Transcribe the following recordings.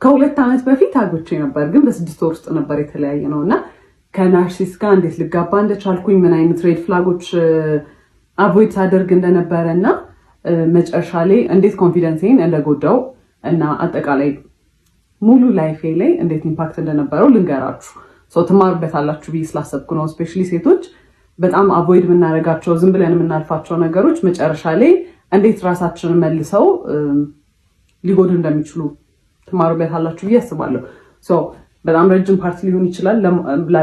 ከሁለት ዓመት በፊት አግብቼ ነበር፣ ግን በ6 ወር ውስጥ ነበር የተለያየ ነውና ከናርሲስ ጋር እንዴት ልጋባ እንደቻልኩኝ ምን አይነት ሬድ ፍላጎች አቮይድ ሳደርግ እንደነበረና መጨረሻ ላይ እንዴት ኮንፊደንሴን እንደጎዳው እና አጠቃላይ ሙሉ ላይፌ ላይ እንዴት ኢምፓክት እንደነበረው ልንገራችሁ። ትማሩበታላችሁ ብዬ ስላሰብኩ ነው። ስፔሻሊ ሴቶች በጣም አቮይድ የምናደርጋቸው ዝም ብለን የምናልፋቸው ነገሮች መጨረሻ ላይ እንዴት ራሳችንን መልሰው ሊጎዱ እንደሚችሉ ትማሩበታላችሁ ብዬ አስባለሁ። በጣም ረጅም ፓርት ሊሆን ይችላል።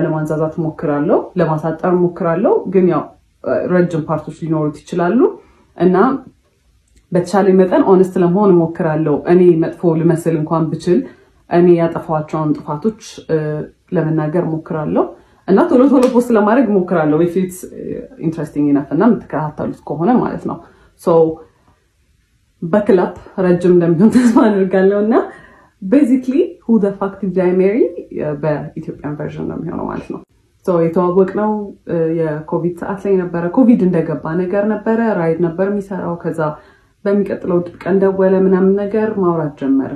ለማንዛዛት ሞክራለሁ፣ ለማሳጠር ሞክራለሁ፣ ግን ያው ረጅም ፓርቶች ሊኖሩት ይችላሉ እና በተቻለ መጠን ኦነስት ለመሆን ሞክራለሁ። እኔ መጥፎ ልመስል እንኳን ብችል እኔ ያጠፋቸውን ጥፋቶች ለመናገር ሞክራለሁ እና ቶሎ ቶሎ ፖስት ለማድረግ ሞክራለሁ if it's interesting enough እና የምትከታተሉት ከሆነ ማለት ነው። በክላፕ ረጅም እንደሚሆን ተስፋ አድርጋለሁ እና basically who the fuck did I marry በኢትዮጵያን ቨርዥን ነው የሚሆነው ማለት ነው። የተዋወቅነው የኮቪድ ሰዓት ላይ ነበረ። ኮቪድ እንደገባ ነገር ነበረ። ራይድ ነበር የሚሰራው። ከዛ በሚቀጥለው ቀን ደወለ ምናምን ነገር ማውራት ጀመረ።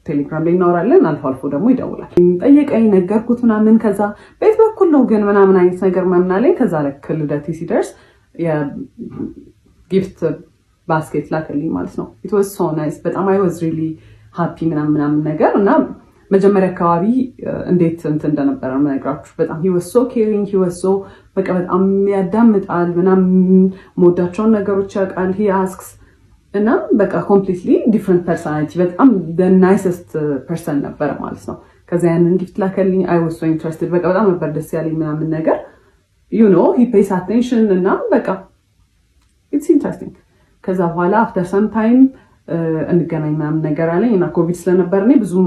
ቴሌግራም ላይ እናወራለን፣ አልፎ አልፎ ደግሞ ይደውላል። ጠየቀኝ፣ ነገርኩት ምናምን። ከዛ ቤት በኩል ነው ግን ምናምን አይነት ነገር ምናምን አለኝ። ከዛ ልክ ልደቴ ሲደርስ የጊፍት ባስኬት ላከልኝ ማለት ነው። it was so nice በጣም I was really happy ምናምን ነገር እና መጀመሪያ አካባቢ እንዴት እንደነበረ ምነግራችሁ በጣም he was so caring, he was so በቃ በጣም ያዳምጣል ምናምን ሞዳቸውን ነገሮች ያውቃል። he asks እና በቃ completely different personality በጣም the nicest person ነበር ማለት ነው። ከዛ ያንን ጊፍት ላከልኝ I was so interested በቃ በጣም ነበር ደስ ያለኝ ምናምን ነገር you know he pays attention እና በቃ it's interesting። ከዛ በኋላ after some time እንገናኝ ምናምን ነገር አለኝ እና ኮቪድ ስለነበር እኔ ብዙም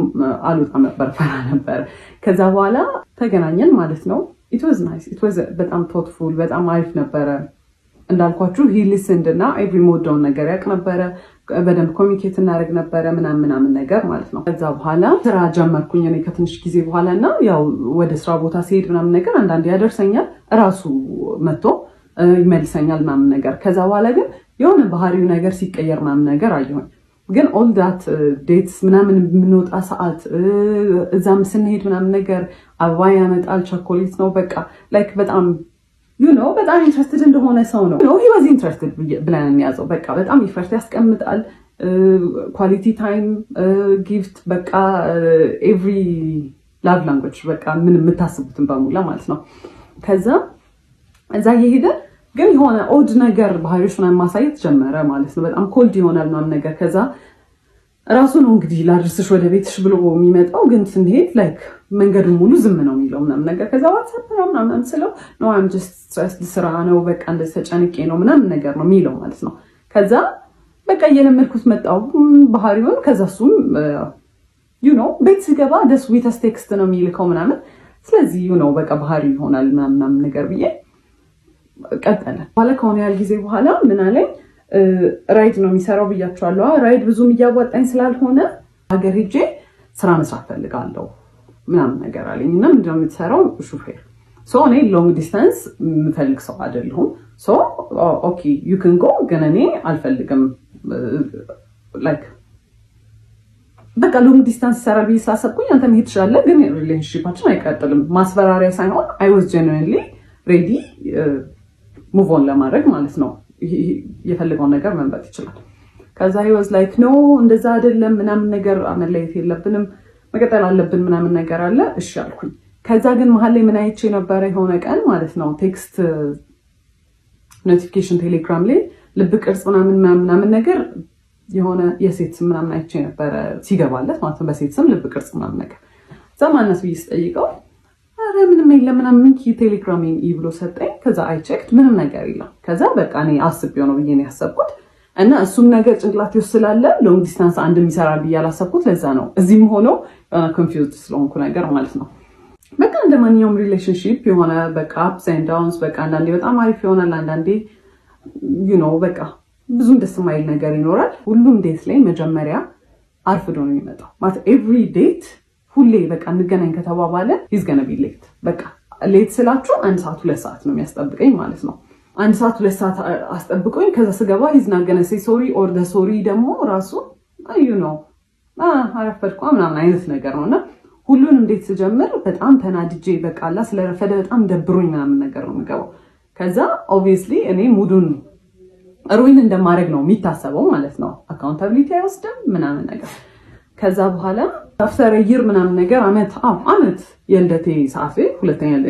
አልወጣም ነበር፣ ፈራ ነበር። ከዛ በኋላ ተገናኘን ማለት ነው። it was nice, it was በጣም thoughtful በጣም አሪፍ ነበረ። እንዳልኳችሁ he listened እና every ሞዳውን ነገር ያውቅ ነበረ። በደንብ ኮሚኒኬት እናደርግ ነበረ ምናምን ነገር ማለት ነው። ከዛ በኋላ ስራ ጀመርኩኝ እኔ ከትንሽ ጊዜ በኋላ እና ያው ወደ ስራ ቦታ ሲሄድ ምናምን ነገር አንዳንዴ ያደርሰኛል፣ እራሱ መጥቶ ይመልሰኛል ምናምን ነገር። ከዛ በኋላ ግን የሆነ ባህሪው ነገር ሲቀየር ምናምን ነገር አየሁኝ። ግን all that dates ምናምን የምንወጣ ሰዓት እዛም ስንሄድ ምናምን ነገር አበባ ያመጣል፣ ቸኮሌት ነው በቃ ላይክ በጣም you know በጣም ኢንትረስትድ እንደሆነ ሰው ነው። he was interested ብለን ያዘው በቃ በጣም ኢፈርት ያስቀምጣል። ኳሊቲ ታይም ጊፍት በቃ every love language በቃ ምን የምታስቡትን በሙላ ማለት ነው። ከዛ እዛ የሄደ ግን የሆነ ኦድ ነገር ባህሪዎች ምናምን ማሳየት ጀመረ ማለት ነው። በጣም ኮልድ ይሆናል ምናምን ነገር። ከዛ ራሱ ነው እንግዲህ ላድርስሽ ወደ ቤትሽ ብሎ የሚመጣው፣ ግን ስንሄድ ላይክ መንገዱን ሙሉ ዝም ነው የሚለው ምናምን ነገር። ከዛ ዋትስአፕ ምናምን ስለው ነው I'm just stressed ስራ ነው በቃ እንደዚህ ተጨንቄ ነው ምናምን ነገር ነው የሚለው ማለት ነው። ከዛ በቃ እየለመድኩት መጣው ባህሪውን። ከዛ እሱም you know ቤት ሲገባ the sweetest text ነው የሚልከው ምናምን። ስለዚህ you know በቃ ባህሪው ይሆናል ምናምን ነገር ብዬ ቀጠለ። በኋላ ከሆነ ያህል ጊዜ በኋላ ምን አለኝ ራይድ ነው የሚሰራው ብያቸዋለሁ። ራይድ ብዙም እያዋጣኝ ስላልሆነ ሀገር ሄጄ ስራ መስራት ፈልጋለሁ ምናምን ነገር አለኝ እና ምንድነው የምትሰራው? ሹፌር። እኔ ሎንግ ዲስታንስ የምፈልግ ሰው አይደለሁም። ኦኬ ዩ ካን ጎ፣ ግን እኔ አልፈልግም ላይክ በቃ ሎንግ ዲስታንስ ይሰራል ብዬ ስላሰብኩኝ አንተ መሄድ ትችላለህ፣ ግን ሪሌሽንሺፓችን አይቀጥልም። ማስፈራሪያ ሳይሆን I was genuinely ready move on ለማድረግ ማለት ነው። የፈለገውን ነገር መምረጥ ይችላል። ከዛ he was like no እንደዛ አይደለም ምናምን ነገር መለየት የለብንም መቀጠል አለብን ምናምን ነገር አለ። እሺ አልኩኝ። ከዛ ግን መሀል ላይ ምን አይቼ ነበረ የሆነ ቀን ማለት ነው ቴክስት ኖቲፊኬሽን ቴሌግራም ላይ ልብ ቅርጽ ምናምን ነገር የሆነ የሴት ስም ምናምን አይቼ ነበረ ሲገባለት ማለት ነው። በሴት ስም ልብ ቅርጽ ምናምን ነገር ዘማነስ ብዬ ስጠይቀው አረ ምንም የለም ምናምን ቴሌግራሜን ብሎ ሰጠኝ። ከዛ አይ ቼክድ ምንም ነገር የለም። ከዛ በቃ እኔ አስቤው ነው ብዬ ነው ያሰብኩት እና እሱም ነገር ጭንቅላቴ ውስጥ ስላለ ሎንግ ዲስታንስ አንድ የሚሰራል ብዬ አላሰብኩት። ለዛ ነው እዚህም ሆኖ ኮንፊውዝድ ስለሆንኩ ነገር ማለት ነው። በቃ እንደማንኛውም ሪሌሽንሺፕ የሆነ በቃ አፕስ ኤንድ ዳውንስ በቃ አንዳንዴ በጣም አሪፍ ይሆናል፣ አንዳንዴ you know በቃ ብዙም ደስ የማይል ነገር ይኖራል። ሁሉም ዴት ላይ መጀመሪያ አርፍዶ ነው የሚመጣው ማለት ኤቭሪ ዴት ሁሌ በቃ እንገናኝ ከተባባለ he's gonna be late። በቃ ሌት ስላችሁ 1 ሰዓት 2 ሰዓት ነው የሚያስጠብቀኝ ማለት ነው። 1 ሰዓት 2 ሰዓት አስጠብቆኝ ከዛ ስገባ he's not gonna say sorry or the sorry ደግሞ ራሱ you know አረፈድኩ ምናምን አይነት ነገር ነውና ሁሉን እንዴት ስጀምር በጣም ተናድጄ በቃ አላ ስለረፈደ በጣም ደብሮኝ ምናምን ነገር ነው የምገባው። ከዛ ኦብቪየስሊ እኔ ሙዱን ሩዊን እንደማድረግ ነው የሚታሰበው ማለት ነው። አካውንታቢሊቲ አይወስድም ምናምን ነገር። ከዛ በኋላ አፍተር ይር ምናምን ነገር አመት የልደቴ ሰዓት ላይ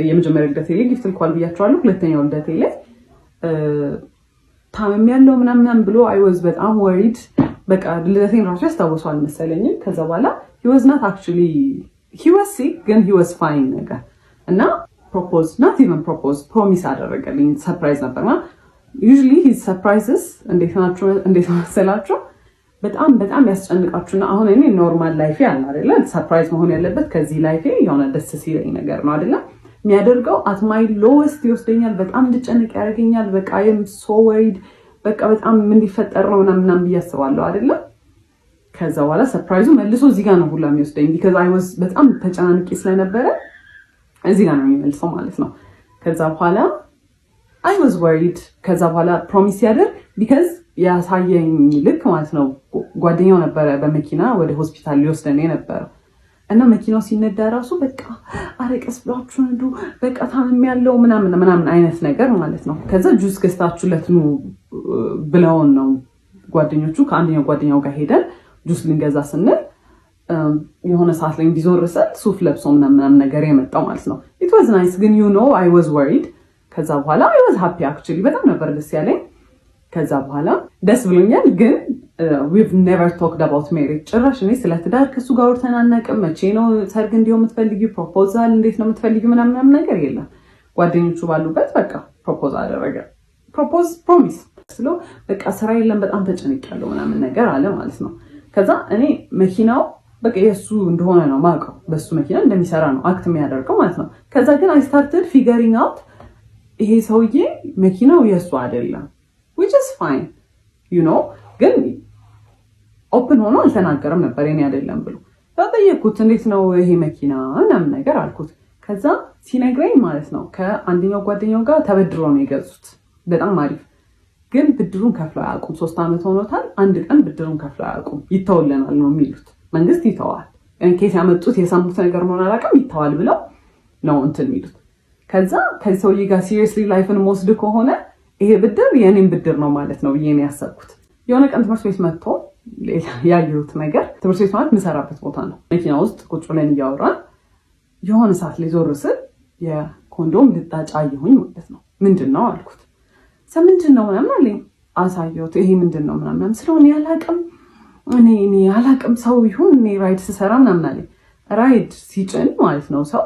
የመጀመሪያ ልደቴ ላይ ጊፍት ልኳል ብያቸዋለሁ። ሁለተኛው ልደቴ ላይ ታመም ያለው ምናምን ብሎ አይ ዋዝ በጣም ወሪድ። በቃ ልደቴን ራሱ ያስታውሰዋል መሰለኝ። ከዛ በኋላ he was not actually he was sick ግን he was fine ነገር እና ፕሮሚስ አደረገልኝ። ሰርፕራይዝ ነበርና usually his surprises እንዴት መሰላችሁ በጣም ያስጨንቃችሁና አሁን እኔ ኖርማል ላይፍ ያለ አይደለ ሰርፕራይዝ መሆን ያለበት ከዚህ ላይፍ የሆነ ደስ ሲለኝ ነገር ነው አይደለ የሚያደርገው at my lowest ይወስደኛል። በጣም እንድጨነቅ ያደርገኛል። በቃ I am so worried በቃ በጣም ምን ሊፈጠር ነው ምናምን ብያስባለሁ አይደለ። ከዛ በኋላ ሰርፕራይዙ መልሶ እዚህ ጋር ነው ሁላ የሚወስደኝ because I was በጣም ተጨናንቄ ስለነበረ እዚህ ጋር ነው የሚመልሰው ማለት ነው። ከዛ በኋላ I was worried። ከዛ በኋላ ፕሮሚስ ያደርግ because ያሳየኝ ልክ ማለት ነው ጓደኛው ነበረ በመኪና ወደ ሆስፒታል ሊወስደን ነበር እና መኪናው ሲነዳ ራሱ በቃ አረቀስ ብላችሁ ነዱ በቃ ታምም ያለው ምናምን አይነት ነገር ማለት ነው። ከዛ ጁስ ገዝታችሁለት ነው ብለውን ነው ጓደኞቹ ከአንደኛው ጓደኛው ጋር ሄደን ጁስ ልንገዛ ስንል የሆነ ሰዓት ላይ እንዲዞርሰል ሱፍ ለብሶ ምናምን ነገር የመጣው ማለት ነው። it was nice ግን you know I was worried። ከዛ በኋላ I was happy actually በጣም ነበር ደስ ያለኝ። ከዛ በኋላ ደስ ብሎኛል ግን we've never talked about marriage። ጭራሽ እኔ ስለ ትዳር ከሱ ጋር ወርተናናቅም። መቼ ነው ሰርግ እንዲው የምትፈልጊው ፕሮፖዛል እንዴት ነው የምትፈልጊው ምናምን ነገር የለም። ጓደኞቹ ባሉበት በቃ ፕሮፖዝ አደረገ። ፕሮሚስ ስለው በቃ ስራ የለም በጣም ተጨንቄያለሁ ምናምን ነገር አለ ማለት ነው። ከዛ እኔ መኪናው በቃ የሱ እንደሆነ ነው ማውቀው በሱ መኪና እንደሚሰራ ነው አክት የሚያደርገው ማለት ነው። ከዛ ግን I started figuring out ይሄ ሰውዬ መኪናው የሱ አይደለም which is fine you know ግን ኦፕን ሆኖ አልተናገረም ነበር የኔ አይደለም ብሎ ተጠየቅኩት። እንዴት ነው ይሄ መኪና ምናምን ነገር አልኩት። ከዛ ሲነግረኝ ማለት ነው ከአንደኛው ጓደኛው ጋር ተበድሮ ነው የገዙት በጣም አሪፍ ግን ብድሩን ከፍለው አያውቁም። 3 አመት ሆኖታል። አንድ ቀን ብድሩን ከፍለው አያውቁም። ይተውልናል ነው የሚሉት። መንግስት ይተዋል እንኬት ያመጡት የሰሙት ነገር ነው አላውቅም ይተዋል ብለው ነው እንትን የሚሉት። ከዛ ከዚህ ሰውዬ ጋር ሲሪየስሊ ላይፍን ወስድ ከሆነ ይሄ ብድር የኔን ብድር ነው ማለት ነው ብዬ ነው ያሰብኩት። የሆነ ቀን ትምህርት ቤት መጥቶ ያየሁት ነገር ትምህርት ቤት ማለት የምሰራበት ቦታ ነው። መኪና ውስጥ ቁጭ ብለን እያወራን የሆነ ሰዓት ላይ ዞር ስል የኮንዶም ልጣጭ አየሁኝ ማለት ነው። ምንድን ነው አልኩት። ምንድን ነው ምናምን አለኝ። አሳየሁት። ይሄ ምንድን ነው ምናምን ስለሆነ ያላቅም እኔ ያላቅም ሰው ይሁን እኔ ራይድ ስሰራ ምናምን አለኝ። ራይድ ሲጭን ማለት ነው ሰው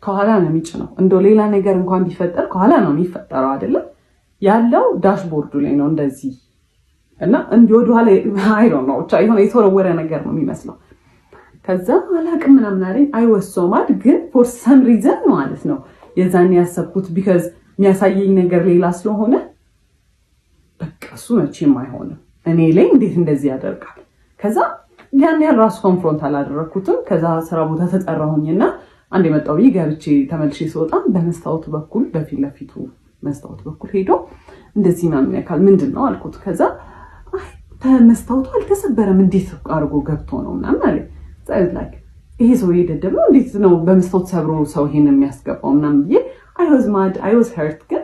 ከኋላ ነው የሚጭነው። እንደው ሌላ ነገር እንኳን ቢፈጠር ከኋላ ነው የሚፈጠረው አይደለም ያለው ዳሽቦርዱ ላይ ነው እንደዚህ እና እንዲህ ወደ ኋላ አይ ዶንት ኖ ብቻ የሆነ የተወረወረ ነገር ነው የሚመስለው። ከዛ አላቅም ምናምን አለኝ። አይ ዋስ ሶ ማድ ግን ፎር ሰም ሪዝን ማለት ነው የዛኔ ያሰብኩት ቢካዝ የሚያሳየኝ ነገር ሌላ ስለሆነ በቃ እሱ መቼም አይሆንም እኔ ላይ እንዴት እንደዚህ ያደርጋል። ከዛ ያን ያህል ራሱ ኮንፍሮንት አላደረኩትም። ከዛ ስራ ቦታ ተጠራሁኝና አንድ የመጣው ገብቼ ተመልሼ ስወጣ በመስታወቱ በኩል በፊት ለፊቱ መስታወት በኩል ሄዶ እንደዚህ ምናምን ያካል ምንድን ነው አልኩት። ከዛ መስታወቱ አልተሰበረም እንዴት አድርጎ ገብቶ ነው ምናምን አለ። ላይክ ይሄ ሰው የደደብ ነው እንዴት ነው በመስታወት ሰብሮ ሰው ይሄን የሚያስገባው ምናምን ብዬ I was hurt ግን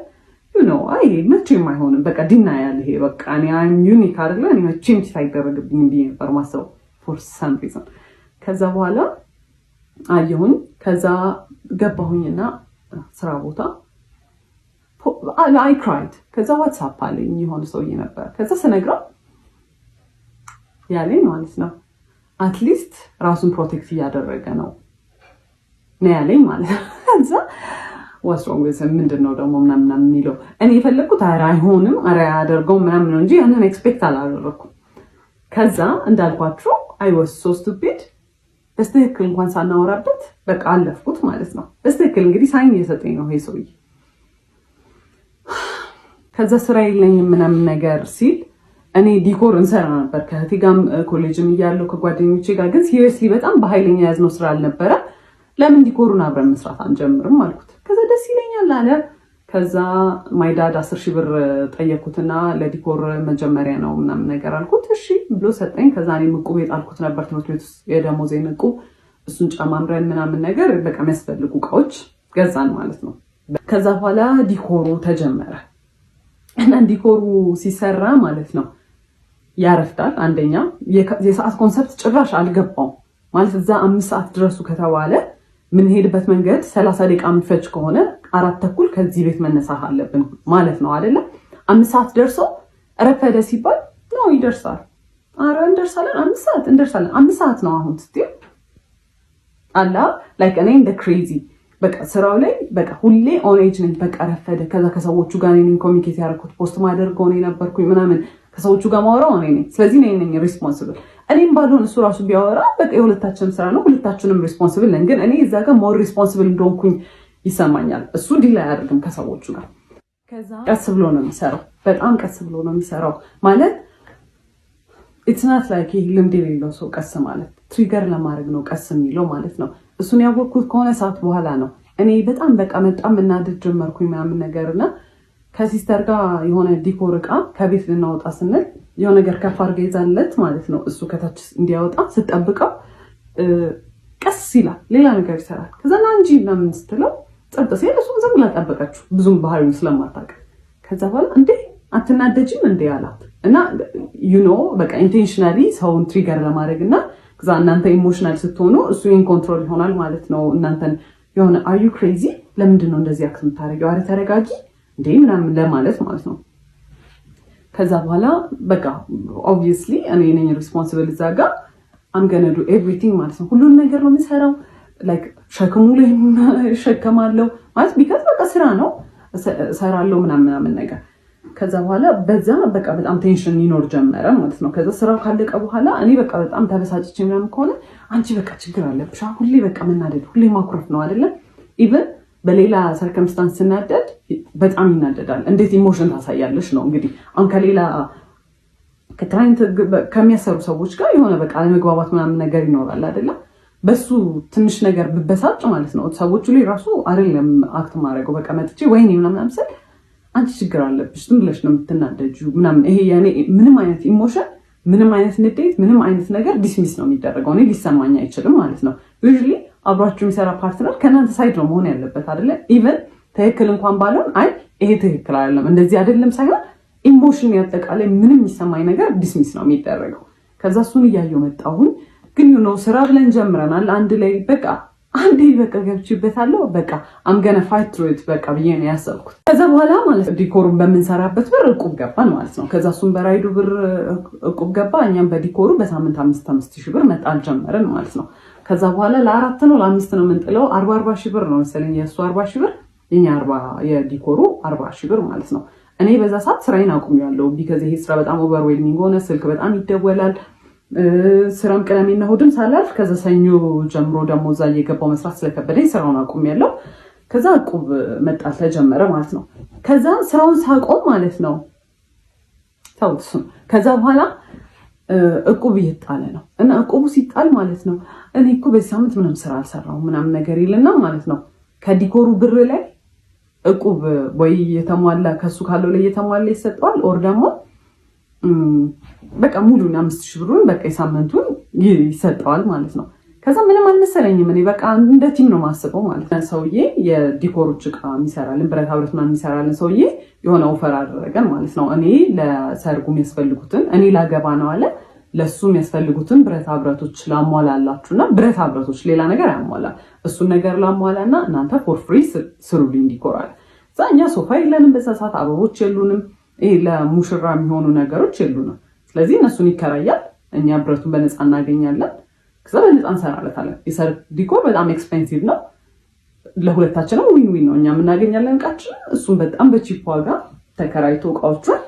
you know መቼም አይሆንም በቃ ዲና ያለ ይሄ በቃ እኔ I'm unique አይደለ እኔ መቼም ሳይደረግብኝ ብዬ ነበር ማሰብ for some reason። ከዛ በኋላ አየሁኝ። ከዛ ገባሁኝና ስራ ቦታ I cried። ከዛ ዋትስአፕ አለኝ የሆነ ሰውዬ ነበር። ከዛ ስነግረው ያለኝ ማለት ነው አትሊስት ራሱን ፕሮቴክት እያደረገ ነው ያለኝ ማለት ነው። ከዛ ወስሮም ምንድነው ደግሞ ምናምን የሚለው እኔ የፈለኩት አይሆንም አያደርገውም ምናምን ነው እንጂ ያንን ኤክስፔክት አላደረኩም። ከዛ እንዳልኳችሁ I was so stupid በስትክክል እንኳን ሳናወራበት በቃ አለፍኩት ማለት ነው። በስትክክል እንግዲህ ሳይን እየሰጠኝ ነው ይሄ ሰውዬ። ከዛ ስራ የለኝም ምናምን ነገር ሲል እኔ ዲኮር እንሰራ ነበር ከእህቴ ጋርም ኮሌጅም እያለሁ ከጓደኞቼ ጋር ግን ሲሪየስሊ በጣም በኃይለኛ ያዝነው ስራ አልነበረ። ለምን ዲኮሩን አብረን መስራት አንጀምርም አልኩት። ከዛ ደስ ይለኛል አለ። ከዛ ማይ ዳድ 10,000 ብር ጠየኩትና ለዲኮር መጀመሪያ ነው ምናምን ነገር አልኩት። እሺ ብሎ ሰጠኝ። ከዛ እኔ ዕቁብ የጣልኩት ነበር ትምህርት ቤት ውስጥ የደሞዜን ዕቁብ፣ እሱን ጨማምረን ምናምን ነገር በቃ የሚያስፈልጉ እቃዎች ገዛን ማለት ነው። ከዛ በኋላ ዲኮሩ ተጀመረ እና ዲኮሩ ሲሰራ ማለት ነው ያረፍዳል። አንደኛ የሰዓት ኮንሰፕት ጭራሽ አልገባው ማለት እዛ 5 ሰዓት ድረሱ ከተባለ ምንሄድበት መንገድ 30 ደቂቃ የሚፈጅ ከሆነ 4:30 ከዚህ ቤት መነሳት አለብን ማለት ነው አይደለ? 5 ሰዓት ደርሶ ረፈደ ሲባል ነው ይደርሳል። አረ እንደርሳለን፣ 5 ሰዓት እንደርሳለን። 5 ሰዓት ነው አሁን ስትይ አላ ላይክ እኔ እንደ ክሬዚ በቃ ስራው ላይ በቃ ሁሌ ኦን ኤጅ ነኝ። በቃ ረፈደ። ከዛ ከሰዎቹ ጋር እኔ ኮሚኒኬት ያደረኩት ፖስት ማደርገው እኔ ነበርኩኝ ምናምን ከሰዎቹ ጋር ማወራው እኔ ነኝ። ስለዚህ እኔ ነኝ ሪስፖንሲብል። እኔም ባልሆን እሱ ራሱ ቢያወራ በቃ የሁለታችንም ስራ ነው፣ ሁለታችንም ሪስፖንሲብል ነን። ግን እኔ እዛ ጋር ሞር ሪስፖንሲብል እንደሆንኩኝ ይሰማኛል። እሱ ዲል አያደርግም ከሰዎቹ ጋር። ከዛ ቀስ ብሎ ነው የሚሰራው፣ በጣም ቀስ ብሎ ነው የሚሰራው ማለት ኢትስ ናት ላይክ ልምድ የሌለው ሰው ቀስ ማለት ትሪገር ለማድረግ ነው ቀስ የሚለው ማለት ነው። እሱን ያወቅኩት ከሆነ ሰዓት በኋላ ነው። እኔ በጣም በቃ በጣም እናድድ ጀመርኩኝ ምናምን ነገርና ከሲስተር ጋር የሆነ ዲኮር እቃ ከቤት ልናወጣ ስንል የሆነ ነገር ከፍ አድርጋ ይዛለት ማለት ነው። እሱ ከታች እንዲያወጣ ስጠብቀው ቀስ ይላል፣ ሌላ ነገር ይሰራል። ከዛ ና እንጂ ምናምን ስትለው ጸጥ ሲል እሱም ዝም ብላ ጠበቀችው፣ ብዙም ባህሪውን ስለማታውቅ። ከዛ በኋላ እንዴ አትናደጅም እንዴ አላት እና በቃ ኢንቴንሽናሊ ሰውን ትሪገር ለማድረግ እና ከዛ እናንተ ኢሞሽናል ስትሆኑ እሱ ኢን ኮንትሮል ይሆናል ማለት ነው። እናንተን የሆነ አር ዩ ክሬዚ ለምንድን ነው እንደዚህ አክት የምታደርጊው? አረ ተረጋጊ እንዴ ምናምን ለማለት ማለት ነው። ከዛ በኋላ በቃ ኦብቪየስሊ እኔ ነኝ ሪስፖንሲብል እዛ ጋር አም ገነ ዱ ኤቭሪቲንግ ማለት ነው። ሁሉን ነገር ነው የምሰራው። ላይክ ሸክሙ ላይ እሸከማለሁ ማለት ቢካዝ በቃ ስራ ነው እሰራለሁ ምናምን ነገር። ከዛ በኋላ በዛ በቃ በጣም ቴንሽን ይኖር ጀመረ ማለት ነው። ከዛ ስራው ካለቀ በኋላ እኔ በቃ በጣም ተበሳጭቼ ምናምን ከሆነ አንቺ በቃ ችግር አለብሽ ሁሌ በቃ መናደድ፣ ሁሌ ማኩረፍ ነው አይደለም። ኢቨን በሌላ ሰርከምስታንስ ስናደድ በጣም ይናደዳል። እንዴት ኢሞሽን ታሳያለሽ ነው እንግዲህ። አሁን ከሌላ ከክላይንት ከሚያሰሩ ሰዎች ጋር የሆነ በቃ ለመግባባት ምናምን ነገር ይኖራል አይደለም። በሱ ትንሽ ነገር ብበሳጭ ማለት ነው ሰዎቹ ላይ ራሱ አይደለም አክት ማድረገው በቃ መጥቼ ወይኔ ምናምን ስል አንቺ ችግር አለብሽ ዝም ብለሽ ነው የምትናደጂው ምናምን። ይሄ ያኔ ምንም አይነት ኢሞሽን፣ ምንም አይነት ንዴት፣ ምንም አይነት ነገር ዲስሚስ ነው የሚደረገው። እኔ ሊሰማኝ አይችልም ማለት ነው። ዩዥሊ አብሯችሁ የሚሰራ ፓርትነር ከእናንተ ሳይድ ነው መሆን ያለበት አይደለ? ኢቨን ትክክል እንኳን ባልሆን አይ ይሄ ትክክል አይደለም እንደዚህ አይደለም ሳይሆን ኢሞሽን ያጠቃላይ ምንም የሚሰማኝ ነገር ዲስሚስ ነው የሚደረገው። ከዛ እሱን እያየሁ መጣሁን። ግን ስራ ብለን ጀምረናል አንድ ላይ በቃ አንዴ በቃ ገብቼበታለሁ በቃ አምገነ ፋይት ትሩ ኢት በቃ ብዬ ነው ያሰብኩት። ከዛ በኋላ ማለት ዲኮሩን በምንሰራበት ብር ዕቁብ ገባን ማለት ነው። ከዛ እሱም በራይዱ ብር ዕቁብ ገባ፣ እኛም በዲኮሩ በሳምንት 5,000 ብር መጣል ጀመርን ማለት ነው። ከዛ በኋላ ለ4 ነው ለ5 ነው የምንጥለው 40,000 ብር ነው መሰለኝ የእሱ 40,000 ብር የኛ 40 የዲኮሩ 40,000 ብር ማለት ነው። እኔ በዛ ሰዓት ስራዬን አቁሜያለሁ። ቢካዝ ይሄ ስራ በጣም ኦቨርዌልሚንግ ሆነ። ስልክ በጣም ይደወላል። ስራም ቅዳሜና እሑድም ሳላልፍ ከዛ ሰኞ ጀምሮ ደግሞ እዛ እየገባው መስራት ስለከበደኝ ስራውን አቁሜያለሁ። ከዛ ዕቁብ መጣል ተጀመረ ማለት ነው። ከዛ ስራውን ሳቆም ማለት ነው ታውትሱ ከዛ በኋላ ዕቁብ እየጣለ ነው እና ዕቁቡ ሲጣል ማለት ነው እኔ እኮ በዚህ ሳምንት ምንም ስራ አልሰራሁም ምናምን ነገር ይልና ማለት ነው ከዲኮሩ ብር ላይ ዕቁብ ወይ የተሟላ ከሱ ካለው ላይ የተሟላ ይሰጠዋል ኦር ደግሞ በቃ ሙሉና 5,000 ብሩን በቃ የሳምንቱን ይሰጠዋል ማለት ነው። ከዛ ምንም አልመሰለኝም። እኔ በቃ እንደ ቲም ነው ማስበው ማለት ነው። ሰውዬ የዲኮሮች ዕቃ የሚሰራልን ብረታ ብረት ምናምን የሚሰራልን ሰውዬ የሆነ ኦፈር አደረገን ማለት ነው። እኔ ለሰርጉ የሚያስፈልጉትን እኔ ላገባ ነው አለ ለሱ የሚያስፈልጉትን ብረታ ብረቶች ላሟላላችሁና ብረታ ብረቶች ሌላ ነገር ያሟላል እሱን ነገር ላሟላና እናንተ ፎር ፍሪ ስሩልኝ ዲኮራል። እዛ እኛ ሶፋ የለንም በዛ ሰዓት አበቦች የሉንም። ይሄ ለሙሽራ የሚሆኑ ነገሮች የሉንም። ስለዚህ እነሱን ይከራያል፣ እኛ ብረቱን በነፃ እናገኛለን። ከዛ በነፃ እንሰራለታለን። የሰርግ ዲኮር በጣም ኤክስፔንሲቭ ነው፣ ለሁለታችንም ዊን ዊን ነው። እኛ የምናገኛለን እቃችን፣ እሱም በጣም በቺፕ ዋጋ ተከራይቶ እቃዎቹን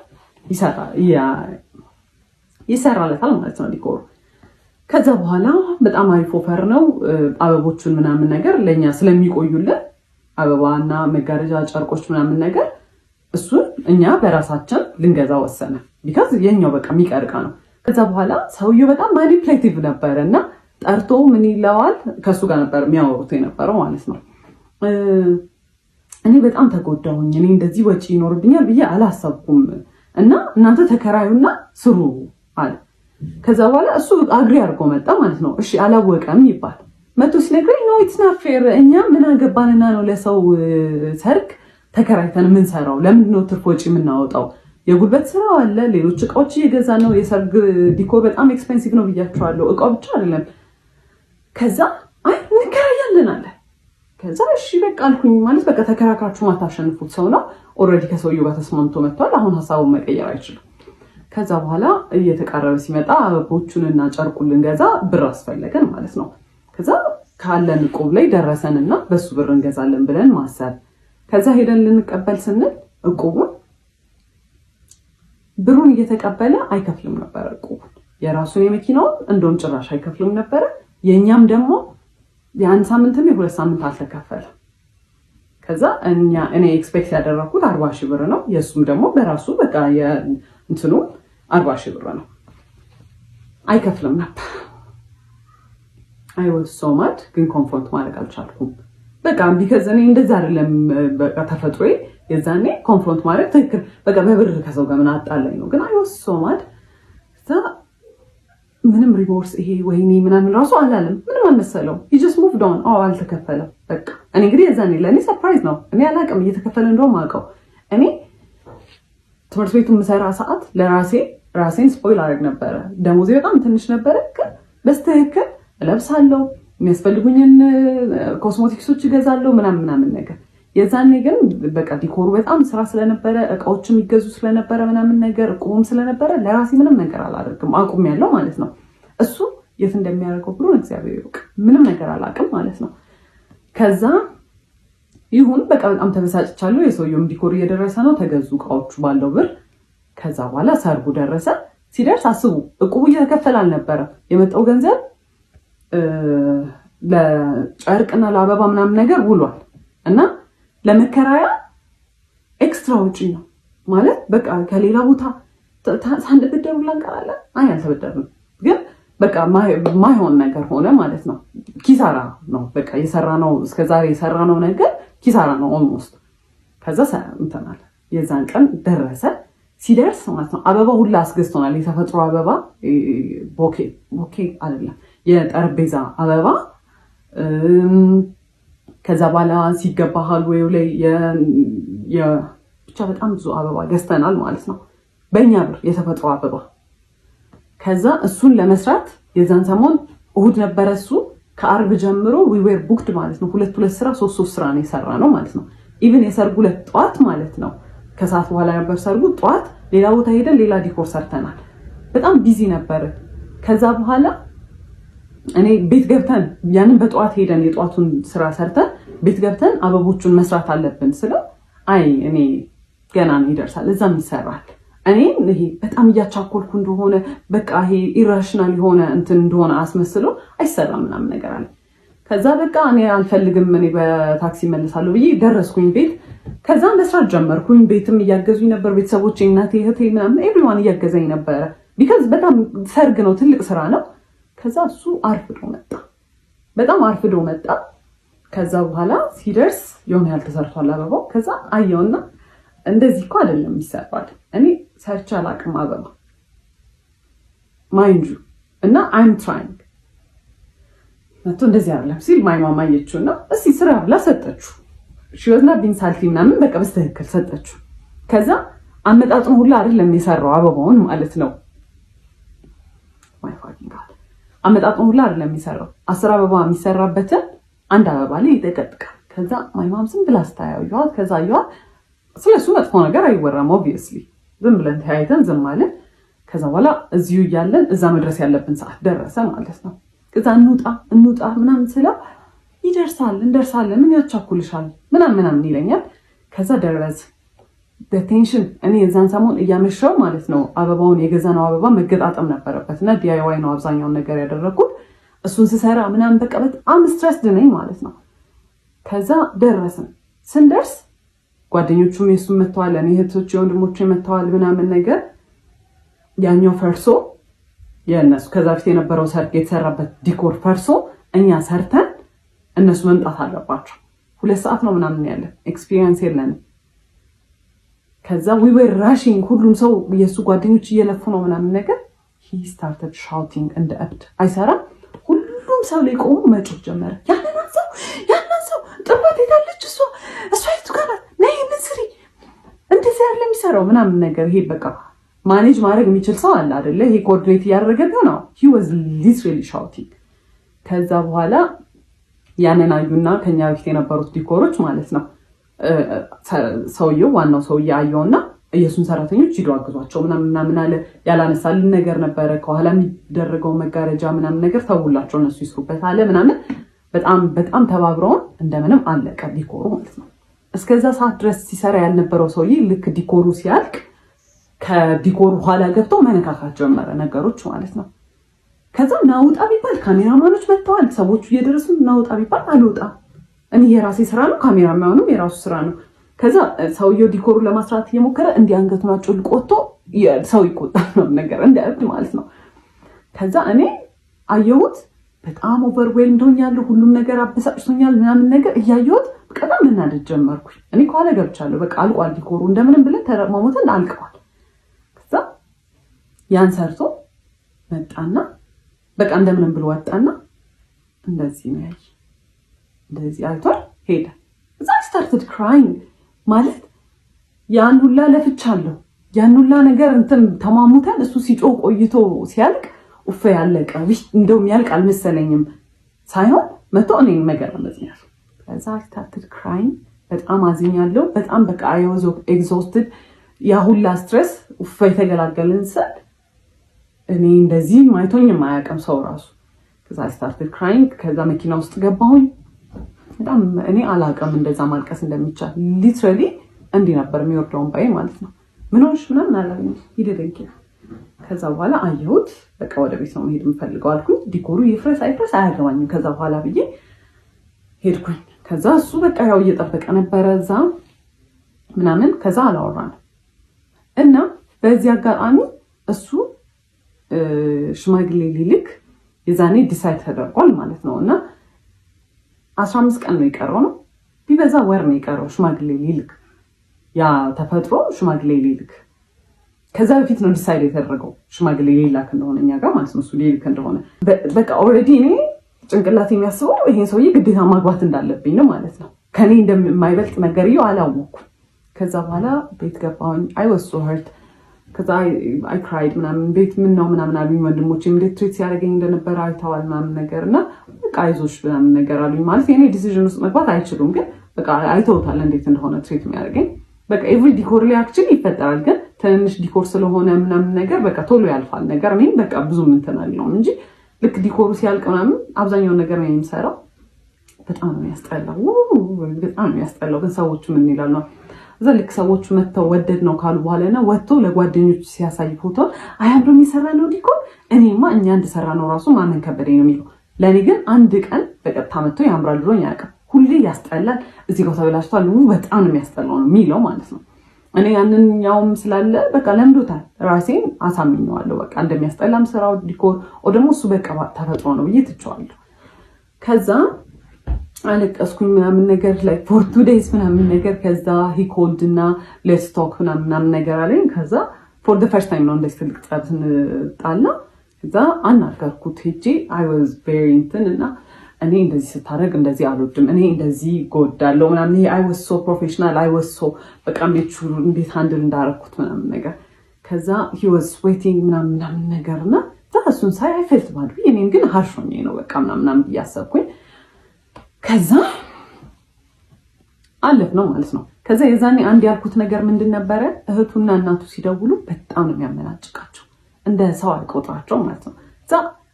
ይሰራለታል ማለት ነው ዲኮሩ። ከዛ በኋላ በጣም አሪፍ ኦፈር ነው። አበቦቹን ምናምን ነገር ለእኛ ስለሚቆዩልን አበባና መጋረጃ ጨርቆች ምናምን ነገር እሱን እኛ በራሳችን ልንገዛ ወሰነ። ቢካዝ የኛው በቃ የሚቀርቃ ነው። ከዛ በኋላ ሰውየው በጣም ማኒፕሌቲቭ ነበረ እና ጠርቶ ምን ይለዋል ከሱ ጋር ነበር የሚያወሩት የነበረው ማለት ነው። እኔ በጣም ተጎዳሁኝ። እኔ እንደዚህ ወጪ ይኖርብኛል ብዬ አላሰብኩም እና እናንተ ተከራዩና ስሩ አለ። ከዛ በኋላ እሱ አግሪ አድርጎ መጣ ማለት ነው። እሺ አላወቀም ይባል መቶ ሲነግረኝ ነው ኢትስ ናት ፌር። እኛ ምን አገባንና ነው ለሰው ሰርግ ተከራይተን የምንሰራው? ለምንድን ነው ትርፍ ወጪ የምናወጣው? የጉልበት ስራ አለ፣ ሌሎች እቃዎች እየገዛ ነው። የሰርግ ዲኮር በጣም ኤክስፔንሲቭ ነው ብያቸዋለሁ። እቃው ብቻ አይደለም። ከዛ አይ እንከራያለን አለ። ከዛ እሺ በቃ አልኩኝ። ማለት በቃ ተከራክራችሁ ማታሸንፉት ሰው ነው። ኦልሬዲ ከሰውየው ጋር ተስማምቶ መጥቷል። አሁን ሀሳቡን መቀየር አይችልም። ከዛ በኋላ እየተቃረበ ሲመጣ አበቦቹንና ጨርቁን ልንገዛ ብር አስፈለገን ማለት ነው። ከዛ ካለን እቁብ ላይ ደረሰንና በሱ ብር እንገዛለን ብለን ማሰብ። ከዛ ሄደን ልንቀበል ስንል እቁቡን ብሩን እየተቀበለ አይከፍልም ነበር። እቁቡን የራሱን የመኪናውን እንደውም ጭራሽ አይከፍልም ነበር። የኛም ደግሞ የአንድ ሳምንትም የሁለት ሳምንት አልተከፈለም። ከዛ እኔ ኤክስፔክት ያደረኩት 40 ሺህ ብር ነው። የሱም ደግሞ በራሱ በቃ እንትኑ 40 ሺህ ብር ነው። አይከፍልም ነበር። አይ ዋዝ ሶ ማድ ግን ኮንፍሮንት ማድረግ አልቻልኩም። በቃ ቢከዝ እኔ እንደዛ አይደለም በቃ ተፈጥሮዬ። የዛኔ ኮንፍሮንት ማድረግ ትክክል በቃ በብር ከሰው ጋር ምን አጣላኝ ነው። ግን አይ ዋዝ ሶ ማድ ምንም ሪሞርስ ይሄ ወይኔ ምናምን ራሱ አላለም። ምንም አልመሰለው። he just moved on። አልተከፈለም በቃ። እኔ እንግዲህ የዛኔ ለእኔ ሰርፕራይዝ ነው። እኔ አላውቅም እየተከፈለ እንደውም አውቀው። እኔ ትምህርት ቤቱ የምሰራ ሰዓት ራሴን ስፖይል አደረግ ነበረ። ደሞዜ በጣም ትንሽ ነበረ። ግን በስተክክል እለብሳለሁ፣ የሚያስፈልጉኝን ኮስሞቲክሶች እገዛለሁ ምናምን ነገር። የዛኔ ግን በቃ ዲኮሩ በጣም ስራ ስለነበረ እቃዎች የሚገዙ ስለነበረ ምናምን ነገር እቁቡም ስለነበረ ለራሴ ምንም ነገር አላደርግም። አቁም ያለው ማለት ነው። እሱ የት እንደሚያደርገው ብሎ እግዚአብሔር ይወቅ። ምንም ነገር አላውቅም ማለት ነው። ከዛ ይሁን በቃ በጣም ተበሳጭቻለሁ። የሰውየውም ዲኮር እየደረሰ ነው። ተገዙ እቃዎቹ ባለው ብር። ከዛ በኋላ ሰርጉ ደረሰ። ሲደርስ አስቡ እቁቡ እየተከፈለ አልነበረም። የመጣው ገንዘብ ለጨርቅና ለአበባ ምናምን ነገር ውሏል እና ለመከራያ ኤክስትራ ወጪ ነው ማለት በቃ ከሌላ ቦታ ሳንበደር ብላ እንቀራለን። አይ አልተበደርንም፣ ግን በቃ ማይሆን ነገር ሆነ ማለት ነው። ኪሳራ ነው በቃ የሰራነው እስከዛሬ የሰራነው ነገር ኪሳራ ነው ኦልሞስት። ከዛ እንተናል የዛን ቀን ደረሰ። ሲደርስ ማለት ነው አበባ ሁላ አስገዝቶናል። የተፈጥሮ አበባ ቦኬ አይደለም የጠረጴዛ አበባ። ከዛ በኋላ ሲገባ ሃልዌው ላይ ብቻ በጣም ብዙ አበባ ገዝተናል ማለት ነው በእኛ ብር የተፈጥሮ አበባ። ከዛ እሱን ለመስራት የዛን ሰሞን እሁድ ነበረ። እሱ ከአርብ ጀምሮ we were booked ማለት ነው። ሁለት ስራ ሶስት ስራ ነው የሰራ ነው ማለት ነው። ኢቭን የሰርጉ ዕለት ጠዋት ማለት ነው ከሰዓት በኋላ ነበር ሰርጉ። ጠዋት ሌላ ቦታ ሄደን ሌላ ዲኮር ሰርተናል። በጣም ቢዚ ነበር። ከዛ በኋላ እኔ ቤት ገብተን ያንን በጠዋት ሄደን የጠዋቱን ስራ ሰርተን ቤት ገብተን አበቦቹን መስራት አለብን ስለው አይ እኔ ገና ነው ይደርሳል እዛም ይሰራል። እኔ ይሄ በጣም እያቻኮልኩ እንደሆነ በቃ ይሄ ኢራሽናል የሆነ እንትን እንደሆነ አስመስሎ አይሰራም ምናምን ነገር አለ። ከዛ በቃ እኔ አልፈልግም እኔ በታክሲ መልሳለሁ ብዬ ደረስኩኝ ቤት። ከዛ መስራት ጀመርኩኝ። ቤትም እያገዙኝ ነበር ቤተሰቦቼ፣ እናቴ፣ እህቴ ምናምን ኤቭሪዋን እያገዘኝ ነበረ። ቢካዝ በጣም ሰርግ ነው፣ ትልቅ ስራ ነው። ከዛ እሱ አርፍዶ መጣ፣ በጣም አርፍዶ መጣ። ከዛ በኋላ ሲደርስ የሆነ ያህል ተሰርቷል አበባው። ከዛ አየውና እንደዚህ እኮ አይደለም ይሰራል። እኔ ሰርቼ አላውቅም አበባ ማይንዱ እና I'm trying መጥቶ እንደዚህ አይደለም ሲል ማይ ማማ አየችውና እስቲ ስራ ብላ ሰጠችው። ሽወዝና ቢንሳልቲ ምናምን በቃ በስተክክል ሰጠችው። ከዛ አመጣጡን ሁላ አይደለም የሰራው አበባውን ማለት ነው። ማይ ፋኪንግ ጋድ አመጣጡን ሁላ አይደለም የሰራው። 10 አበባ የሚሰራበትን አንድ አበባ ላይ ይጠቀጥቃል። ከዛ ማይ ማም ዝም ብላ ስታያዩዋ ከዛ ያዩዋ ስለሱ መጥፎ ነገር አይወራም ኦብቪየስሊ ዝም ብለን ተያይተን ዝም ማለት። ከዛ በኋላ እዚሁ እያለን እዛ መድረስ ያለብን ሰዓት ደረሰ ማለት ነው። ከዛ እንውጣ ምናምን ስለው ይደርሳል እንደርሳለን ምን ያቻኩልሻል ምናምን ይለኛል። ከዛ ደረስ በቴንሽን እኔ የዛን ሰሞን እያመሸው ማለት ነው አበባውን የገዛነው አበባ መገጣጠም ነበረበት እና ዲአይዋይ ነው አብዛኛውን ነገር ያደረኩት። እሱን ስሰራ ምናምን በቃ በጣም ስትረስድ ነኝ ማለት ነው። ከዛ ደረስን። ስንደርስ ጓደኞቹም የሱም መተዋል፣ እኔ እህቶቼ ወንድሞቼ መተዋል ምናምን ነገር። ያኛው ፈርሶ የነሱ ከዛ ፊት የነበረው ሰርግ የተሰራበት ዲኮር ፈርሶ እኛ ሰርተን እነሱ መምጣት አለባቸው። 2 ሰዓት ነው ምናምን ያለ ኤክስፒሪየንስ የለንም። ከዛ we were rushing ሁሉም ሰው የሱ ጓደኞች እየለፉ ነው ምናምን ነገር he started shouting እንደ እብድ አይሰራም። ሁሉም ሰው ላይ ቆሞ መጮህ ጀመረ። ያንን ሰው ጥባት ሄዳለች እሷ እሱ ጋር ነይ እንስሪ እንደዚህ ያለ የሚሰራው ምናምን ነገር ይሄ በቃ ማኔጅ ማድረግ የሚችል ሰው አለ አይደለ? ይሄ ኮኦርዲኔት እያደረገ ነው። he was literally shouting። ከዛ በኋላ ያንን አዩና ከኛ በፊት የነበሩት ዲኮሮች ማለት ነው ሰውየው ዋናው ሰውዬ አየውና የሱን ሰራተኞች ሂዱ አግዟቸው ምናምን አለ። ያላነሳልን ነገር ነበረ ከኋላ የሚደረገው መጋረጃ ምናምን ነገር ተውላቸው እነሱ ይስሩበት አለ ምናምን። በጣም ተባብረውን እንደምንም አለቀ ዲኮሩ ማለት ነው። እስከዛ ሰዓት ድረስ ሲሰራ ያልነበረው ሰውዬ ልክ ዲኮሩ ሲያልቅ ከዲኮሩ ኋላ ገብቶ መነካካት ጀመረ ነገሮች ማለት ነው። ከዛ ናውጣ ቢባል ካሜራማኖች መጥተዋል፣ ሰዎቹ እየደረሱ ናውጣ ቢባል አልወጣም። እኔ የራሴ ስራ ነው፣ ካሜራማኑም የራሱ ስራ ነው። ከዛ ሰውየው ዲኮሩ ለማስራት እየሞከረ እንዲህ አንገቱን አጭልቆ ወጥቶ ሰው ይቆጣል ነው ነገር እንደ እብድ ማለት ነው። ከዛ እኔ አየሁት በጣም ኦቨርዌልምድ ሆኛለሁ፣ ሁሉም ነገር አበሳጭቶኛል ምናምን ነገር እያየሁት በጣም መናደድ ጀመርኩኝ። እኔ ከኋላ ገብቻለሁ፣ በቃ አልቋል ዲኮሩ እንደምንም ብለን ተረማሞተን አልቀዋል። ከዛ ያን ሰርቶ መጣና በቃ እንደምንም ብሎ ወጣና እንደዚህ ነው ያይ እንደዚህ አይቷል ሄደ። እዛ ስታርትድ ክራይንግ ማለት ያን ሁላ ለፍቻለሁ፣ ያን ሁላ ነገር እንትን ተማሙተን እሱ ሲጮህ ቆይቶ ሲያልቅ ኡፍ ያለቀ እንደውም ያልቅ አልመሰለኝም ሳይሆን መቶ እኔን መገረመኝ ነው። ከዛ ስታርትድ ክራይንግ በጣም አዝኛለሁ። በጣም በቃ I was exhausted። ያ ሁላ ስትሬስ ኡፍ የተገላገልን ሰድ እኔ እንደዚህ ማይቶኝም አያውቅም ሰው ራሱ። ከዛ ስታርትድ ክራይንግ። ከዛ መኪና ውስጥ ገባሁኝ። በጣም እኔ አላውቅም እንደዛ ማልቀስ እንደሚቻል። ሊትራሊ እንዲህ ነበር የሚወርደውን ባይ ማለት ነው። ምን ሆነሽ ምናምን አላለኝ ይደደንኪ። ከዛ በኋላ አየሁት በቃ ወደ ቤት ነው መሄድ የምፈልገው አልኩኝ። ዲኮሩ ይፍረስ አይፍረስ አያገባኝም ከዛ በኋላ ብዬ ሄድኩኝ። ከዛ እሱ በቃ ያው እየጠበቀ ነበረ እዛ ምናምን። ከዛ አላወራንም እና በዚህ አጋጣሚ እሱ ሽማግሌ ሊልክ የዛኔ ዲሳይድ ተደርጓል ማለት ነው። እና 15 ቀን ነው የቀረው ነው ቢበዛ ወር ነው የቀረው ሽማግሌ ሊልክ ያ ተፈጥሮ ሽማግሌ ሊልክ። ከዛ በፊት ነው ዲሳይድ የተደረገው ሽማግሌ ሊላክ እንደሆነ እኛ ጋር ማለት ነው እሱ ሊልክ እንደሆነ። በቃ ኦልሬዲ እኔ ጭንቅላት የሚያስበው ይሄን ሰውዬ ግዴታ ማግባት እንዳለብኝ ነው ማለት ነው። ከኔ እንደማይበልጥ ነገርየው አላወኩም። ከዛ በኋላ ቤት ገባሁኝ። I was so hurt። ከዛ I cried ምናምን ቤት ምን ነው ምናምን አሉኝ ወንድሞቼ እንዴት ትሪት ሲያደርገኝ እንደነበረ አይተዋል ምናምን ነገርና በቃ አይዞሽ ምናምን ነገር አሉኝ። ማለት የኔ ዲሲዥን ውስጥ መግባት አይችሉም ግን በቃ አይተውታል እንዴት እንደሆነ ትሪት የሚያደርገኝ። በቃ ኤቭሪ ዲኮር ላይ አክቹሊ ይፈጠራል ግን ትንሽ ዲኮር ስለሆነ ምናምን ነገር በቃ ቶሎ ያልፋል ነገር። እኔም በቃ ብዙም እንትን አልለውም እንጂ ልክ ዲኮሩ ሲያልቅ ምናምን አብዛኛውን ነገር ነው የሚሰራው። በጣም ነው ያስጠላው፣ በጣም ነው ያስጠላው። ግን ሰዎቹ ምን ይላሉ ነው እዛ ልክ ሰዎቹ መተው ወደድ ነው ካሉ በኋላና ወጥቶ ለጓደኞቹ ሲያሳይ ፎቶ አያምርም የሰራ ነው ዲኮር። እኔማ እኛ እንደሰራ ነው ራሱ ማመን ከበደኝ ነው የሚለው። ለኔ ግን አንድ ቀን በቀጥታ መጥቶ ያምራል ብሎኝ አያውቅም። ሁሌ ያስጠላል፣ እዚህ ጋር ተበላሽቷል፣ በጣም ነው የሚያስጠላው ነው የሚለው ማለት ነው። እኔ ያንኛውም ስላለ በቃ ለምዶታል፣ ራሴን አሳምኘዋለሁ በቃ እንደሚያስጠላም ስራው ዲኮር ወይ ደግሞ እሱ በቃ ተፈጥሮ ነው ብዬ ትቼዋለሁ። ከዛ አለቀስኩኝ ምናምን ነገር ላይ for 2 days ምናምን ነገር። ከዛ he called እና let's talk ምናምን ነገር አለኝ። ከዛ for the first time ነው እንደዚህ ትልቅ ጸብ ስንጣላ። ከዛ አናገርኩት ሄጄ I was very እንትን እና እኔ እንደዚህ ስታደርግ እንደዚህ አልወድም፣ እኔ እንደዚህ ጎዳለሁ ምናምን። ይሄ I was so professional I was so በቃ እንዴት ሃንድል እንዳደረኩት ምናምን ነገር። ከዛ he was sweating ምናምን ነገርና እሱን ሳይ I felt bad። እኔም ግን harsh ሆኜ ነው በቃ ምናምን እያሰብኩኝ። ከዛ አለፍ ነው ማለት ነው። ከዛ የዛኔ አንድ ያልኩት ነገር ምንድን ነበረ፣ እህቱና እናቱ ሲደውሉ በጣም ነው የሚያመናጭቃቸው፣ እንደ ሰው አልቆጥራቸው ማለት ነው።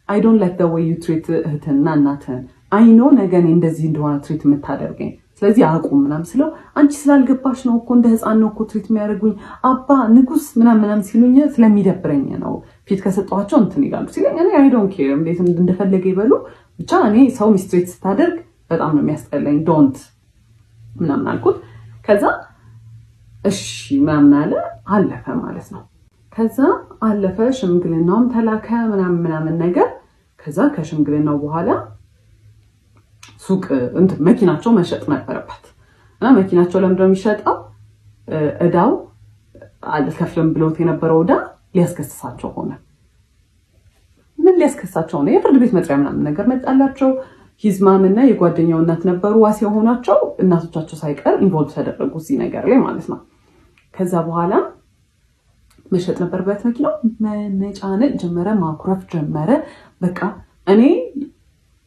I don't like the way you treat እህትና እናትህን። I know ነገ እኔ እንደዚህ እንደሆነ ትሪት የምታደርገኝ ስለዚህ አቁም ምናምን ስለው አንቺ ስላልገባሽ ነው እኮ እንደ ህፃን ነው እኮ ትሪት የሚያደርጉኝ አባ ንጉስ ምናምን ሲሉኝ ስለሚደብረኝ ነው ፊት ከሰጠኋቸው እንትን ይላሉ ሲለኝ እኔ I don't care እንዴት እንደፈለገ ይበሉ ብቻ እኔ ሰው ሚስትሪት ስታደርግ በጣም ነው የሚያስጠላኝ ዶንት ምናምን አልኩት። ከዛ እሺ ምናምን አለ አለፈ ማለት ነው። ከዛ አለፈ ሽምግልናውም ተላከ ምናምን ነገር። ከዛ ከሽምግልናው በኋላ ሱቅ እንትን መኪናቸው መሸጥ ነበረበት እና መኪናቸው ለምንድነው የሚሸጠው? እዳው አልከፍልም ብሎት የነበረው እዳ ሊያስከስሳቸው ሆነ። ምን ሊያስከስሳቸው ነው? የፍርድ ቤት መጥሪያ ምናምን ነገር መጣላቸው። ሂዝማምና የጓደኛው እናት ነበሩ ዋስ የሆናቸው። እናቶቻቸው ሳይቀር ኢንቮልቭ ተደረጉ እዚህ ነገር ላይ ማለት ነው። ከዛ በኋላ መሸጥ ነበረበት መኪናው። መነጫነጭ ጀመረ፣ ማኩረፍ ጀመረ። በቃ እኔ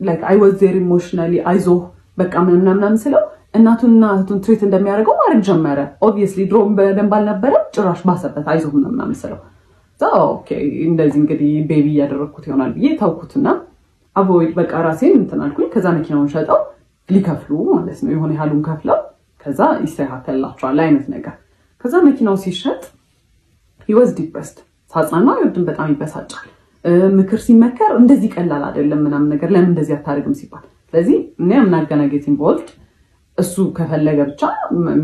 like I was very emotionally አይዞህ በቃ ምናምን ስለው እናቱንና እህቱን ትሪት እንደሚያደርገው ማድረግ ጀመረ። ኦብቪየስሊ ድሮም በደንብ አልነበረም፣ ጭራሽ ባሰበት። አይዞህ ምናምን ስለው ኦኬ እንደዚህ እንግዲህ ቤቢ እያደረግኩት ይሆናል ብዬ ታውኩትና አቮይድ በቃ ራሴን እንትን አልኩኝ። ከዛ መኪናውን ሸጠው ሊከፍሉ ማለት ነው የሆነ ያህሉን ከፍለው ከዛ ይስተካከልላቸዋል አይነት ነገር። ከዛ መኪናው ሲሸጥ he was depressed። ሳጽናናው ይወድም በጣም ይበሳጫል። ምክር ሲመከር እንደዚህ ቀላል አይደለም ምናምን ነገር ለምን እንደዚህ አታደርግም ሲባል፣ ስለዚህ እኔ አምናገናጌት ኢንቮልቭድ እሱ ከፈለገ ብቻ